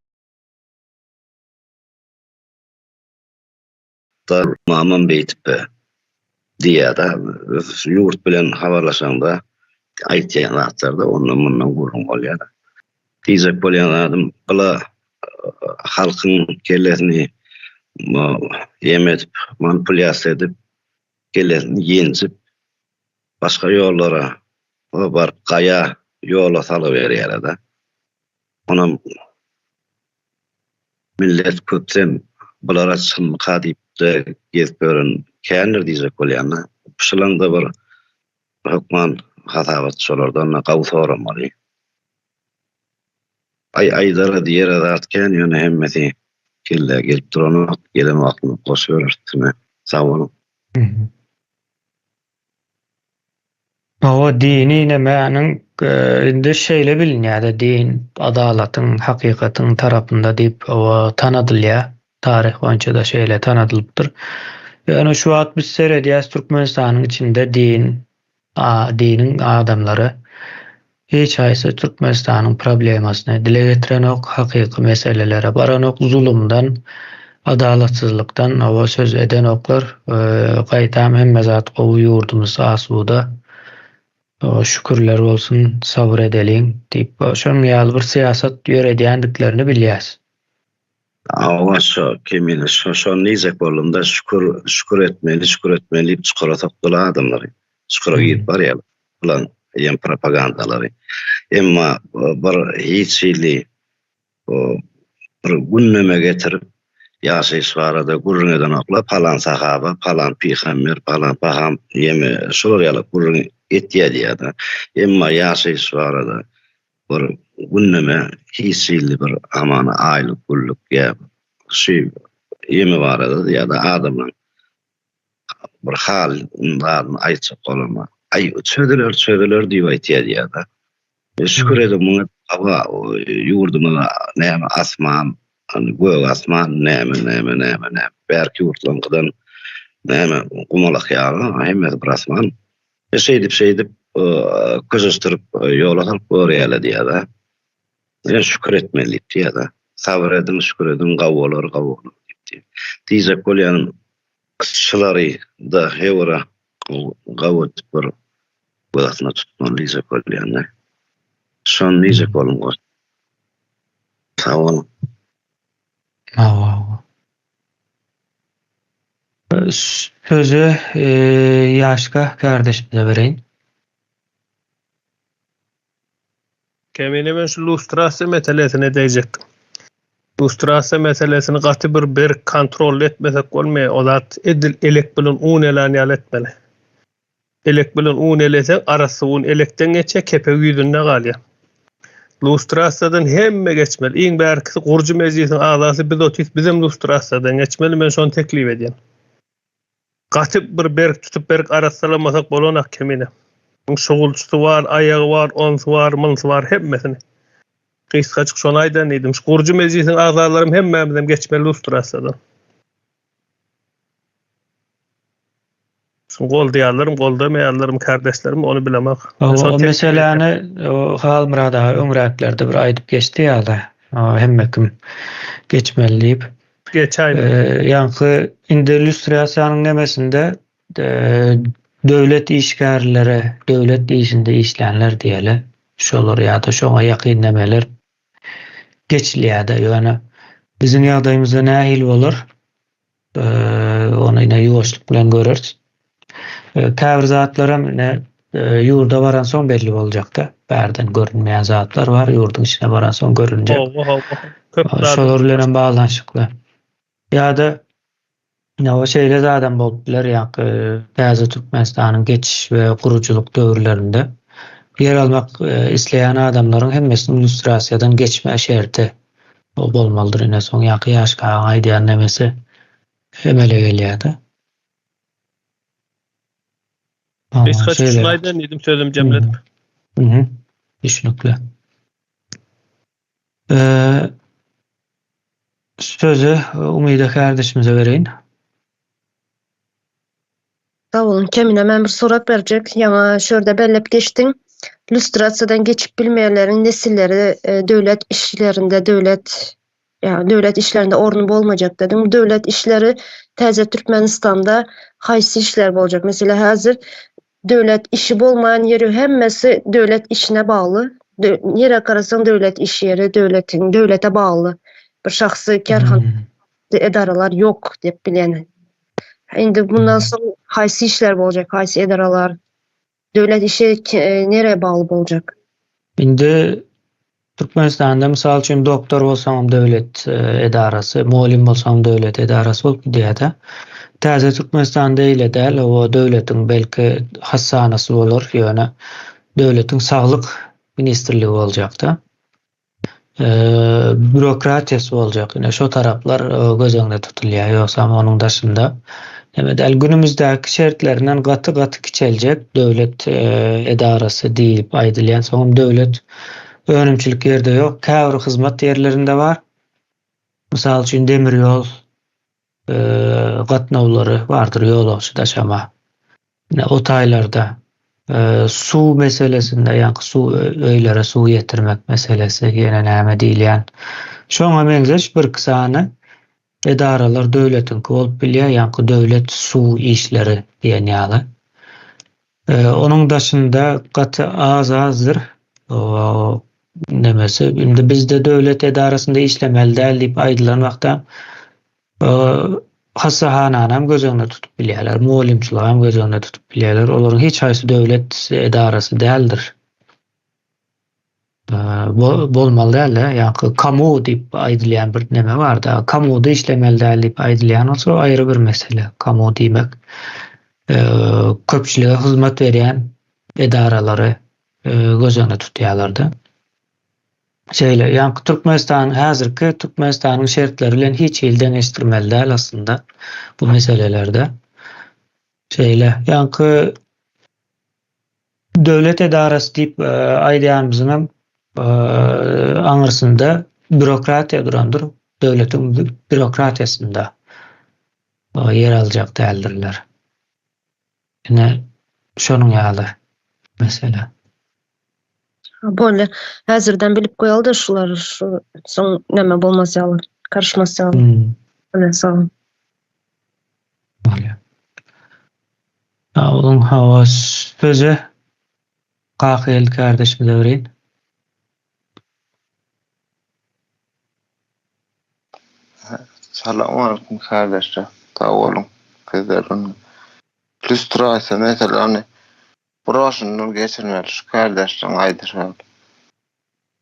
Da mamam beytipe diye da yurt bilen havalaşanda aytýan atlarda ondan gurun bolýar. Dizek bolýan adam bula halkyň kellerini yemetip manipulasiýa edip kellerini ýenjip başga ýollara barıp gaýa ýola salyberýär da. Onam millet köpsem bulara çynlyka diýip de gezip görün kändir diýjek bolýarna. Şolaň da bir hukman hatabat şolardan gawy soramaly. Aýdara diýer adatken ýöne hemmeti kelle gelip durany gelen wagtyny goşýar. Sağ olun. O dini nemäniň indi şeýle bilinýär, din adalatyň, hakykatyň tarapynda diýip o tanadylýar. Tarih boýunça da şeýle tanadylypdyr. Ýani şu wagt biz seredýäs Türkmenistanyň içinde diniň adamlary hiç aýsy Türkmenistanyň problemasyny dile getirenok, hakyky meselelere baranok, zulumdan, adalatsızlykdan o söz edenoklar gaýtam hemme zat gowy ýurdumyz asuda şükürler bolsun, sabır edelim diýip şoň ýaly bir siýasat ýöredýändiklerini bilýäs. Awasha kimini şoşon nizek bolunda şükür etmeli çukura tokdula adamları. Çukura gidip var ya ulan ýem propagandaları. Emma bir hiç ýyly bir günneme getirip ýaşy svarada gurrundan akla falan sahaba, falan peygamber, falan paham ýeme şolar ýaly gurrun etýär ýa-da. Emma ýaşy svarada bir günneme hiç ýyly bir amana aýlyk gulluk ýa şu ýeme barada ýa-da adamlar bir hal baryn aýtsak bolama. Ay çödüler diýip aýtýar ýa-da. Şükür edip muňa hawa ýurduma näme asman, göw asman näme berki ýurtlangydan näme gumalak ýaly hemme bir asman. Şeýdip gözüstürip ýola alyp görýärler diýär-de. Şükür etmeli diýär-de. Sabr edin, şükür edin, gawwalar diýip. Diýjek bolýan şylary da hewra gawat bir wagtna tutmaly diýjek bolýan. Şon diýjek bolýan. Sağ olun. Sözü Ýaşka kardeşimize bereýin. Kemine ben şu lustrasiya meselesine diyecektim. Lustrasiya meselesini gaty bir kontrol etmesek bolmaýar. O zat elek bilen un elan ýal etmeli. Elek bilen un elese arasy un elekden geçe kepek ýüzünde galýar. Lustrasiyadan hemme geçmeli. Iň bärkisi gurju mejlisiniň agzasy bizim lustrasiyadan geçmeli. Men şonu teklip edýän. Gaty bir berk tutup berk arasalamasak bolanak kemine. Şogulçusy var, ayağı var, onsy var, mınsy var, hemmesini. Kysgaçyk şonu aýdan edim. Gurju mejlisiniň agzalarym hemmemizden geçmeli lustrasiyadan. Goldaýarlarym, goldamaýarlarym, kardeşlerim onu bilemek. O meseleni halmyrada öňräklerde bir aýdyp geçdi ýa-da. Hemmekim geçmeli diýip. Ýa-ni indi illüstrasiýanyň nemesinde döwlet işgärleri, döwlet işinde işlenler diýeli. Şolar ýa-da şoňa ýakyn nemeler geçilýär-de. Ýöne bizim ýagdaýymyzda nähil bolar? Onu ýene ýuwaşlyk bilen göreriz. Käbir zatlarym ýurda baran soň belli boljak-da. Bärden görünmeýän zatlar var, ýurdun içine baran soň görünjek. Şolar bilen baglanşykly. Ýa-da o şeýle adam bolupdylar ýa-ni Täze Türkmenistanyň geçiş we gurujuluk döwürlerinde yer almak isleýän adamlaryň hemmesini illüstrasiýadan geçme şerti bolmalydyr. Ine soň ýa-ni Ýaşka aýdýan nemesi emele gelýär-de. Kysgaçyk şonu aýdan edim, sözüm jemledip. Düşünükle. Sözü Umyda kardeşimize bereýin. Sağ olun. Kemine men bir sorak berjek. Ýa-ni şurada bellep geçdiň. Lustrasiyadan geçip bilmeýänleriň nesilleri döwlet işlerinde, döwlet işlerinde ornu bolmajak dedim. Döwlet işleri Täze Türkmenistanda haýsy işler boljak? Mesela häzir döwlet işi bolmayan ýeri hemmesi döwlet işine bağlı. Nere karasaň döwlet iş ýeri döwlete bağlı. Bir şahsy kerhan edaralar yok dep bilen. Indi bundan soň haýsy işler boljak? Haýsy edaralar? Döwlet işi nere bağlı boljak? Indi Türkmenistanda misal üçin doktor bolsam döwlet edarasy, muallim bolsam döwlet edarasy bolup gidýär-de. Täze Türkmenistanda ile däl, o döwletiň belki hassanasy bolar, ýöne döwletiň saglyk ministrligi boljak-da. Bürokratiýasy boljak. Ine şo taraplar göz öňünde tutulýar. Ýoksa onuň daşynda däl günümüzdäki şertlerinden gaty kiçeljek döwlet edarasy diýip aýdylýan soň döwlet önümçilik ýerde ýok, käbir hyzmat ýerlerinde var. Misal üçin demir ýol gatnawlary bardyr, ýolagçy daşama. O taýlarda su meselesinde, ýa-ni su öýlere su ýetirmek meselesi ýene näme diýilýän. Şoňa meňzeş bir kysany edaralar döwletiň bolup bilýär, ýa-ni döwlet su işleri diýen ýaly. Onuň daşynda gaty azdyr nemesi. Indi bizde döwlet edarasynda işlemeli däl diýip aýdylanmakda hasahananam göz öňünde tutup bilýärler, muallimçiligam göz öňünde tutup bilýärler. Olaryň hiç haýsy döwlet edarasy däldir. Bolmaly däl, ýa-ni kamu diýip aýdylýan bir neme bar da, kamuda işlemeli däl diýip aýdylýan bolsa aýry bir mesele. Kamu diýmek köpçülige hyzmat berýän edaralary göz öňünde tutýarlardy. Şeýle, ýa-ni Türkmenistan häzirki Türkmenistanyň şertleri bilen hiç ýyldan estirmeli däl aslında bu meselelerde. Şeýle, ýa-ni döwlet edarasy diýip aýdýanymyzyň aňyrsynda bürokratiýa durandyr. Döwletiň bürokratiýasynda yer aljak däldirler. Ine şonuň ýaly mesele. Böyle häzirden bilip goýaldy şular şu soň näme bolmasýaly, karışmasýaly. Öyle sağ olun. Oğlum hava sözü Kakıyel kardeşimize vereyim. Selamun aleyküm kardeşler. Sağ olun. Kızlarım. Lüstrasya mesela hani broşunu geçirmeli şu kardeşlerin aydır.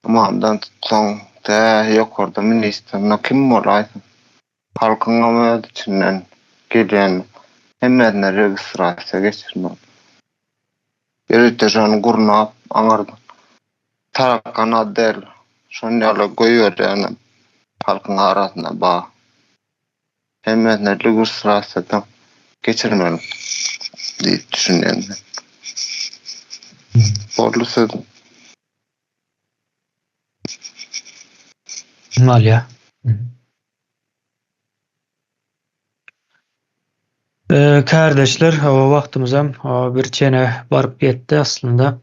Ama hamdan tutsan da yok orada ministerine kim olaysın? Halkın ameliyat içinden gelen hemmerine registrasya geçirmeli. Yerite şunu gurnap anardım. Tarakan adel. Şunu yala koyuyor yani halkın arasına bağ. Hemmerine registrasyadan geçirmeli diye düşünüyorum ben. Doğru söyledim. Malya. Kardeşler, hava vaxtımızam bir çene barıp yetti aslında.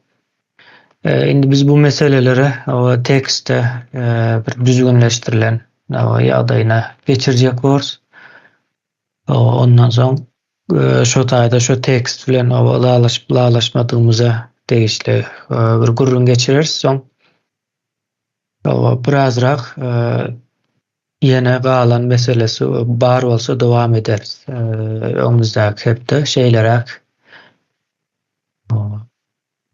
Indi biz bu meselelere tekste bir düzgünleştirilen ýagdaýyna geçirjek boluruz. Ondan soň şu taýda şu tekst bilen lalaşmadığımıza değişli bir gurrun geçiririz. Soň birazrak yine galan meselesi bar bolsa dowam ederiz. Öňümüzdäki hepde şeýlerek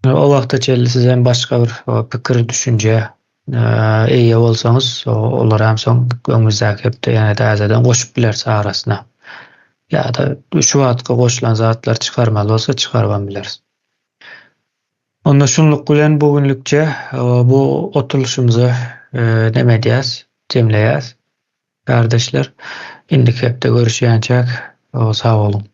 o wagtda çelli sizden başga bir pikir, düşünje eýe bolsaňyz olar hem soň öňümüzdäki hepde ýene täzeden goşup bilersiz arasyna. Ya da şu wagtga goşulan zatlar çıkarmaly bolsa çıkarban bileriz. Onda şunluk bilen bugünlükçe bu oturuşumuzu neme diýäs, jemleýäs. Kardeşler, indiki hepde görüşýänçek, sağ olun.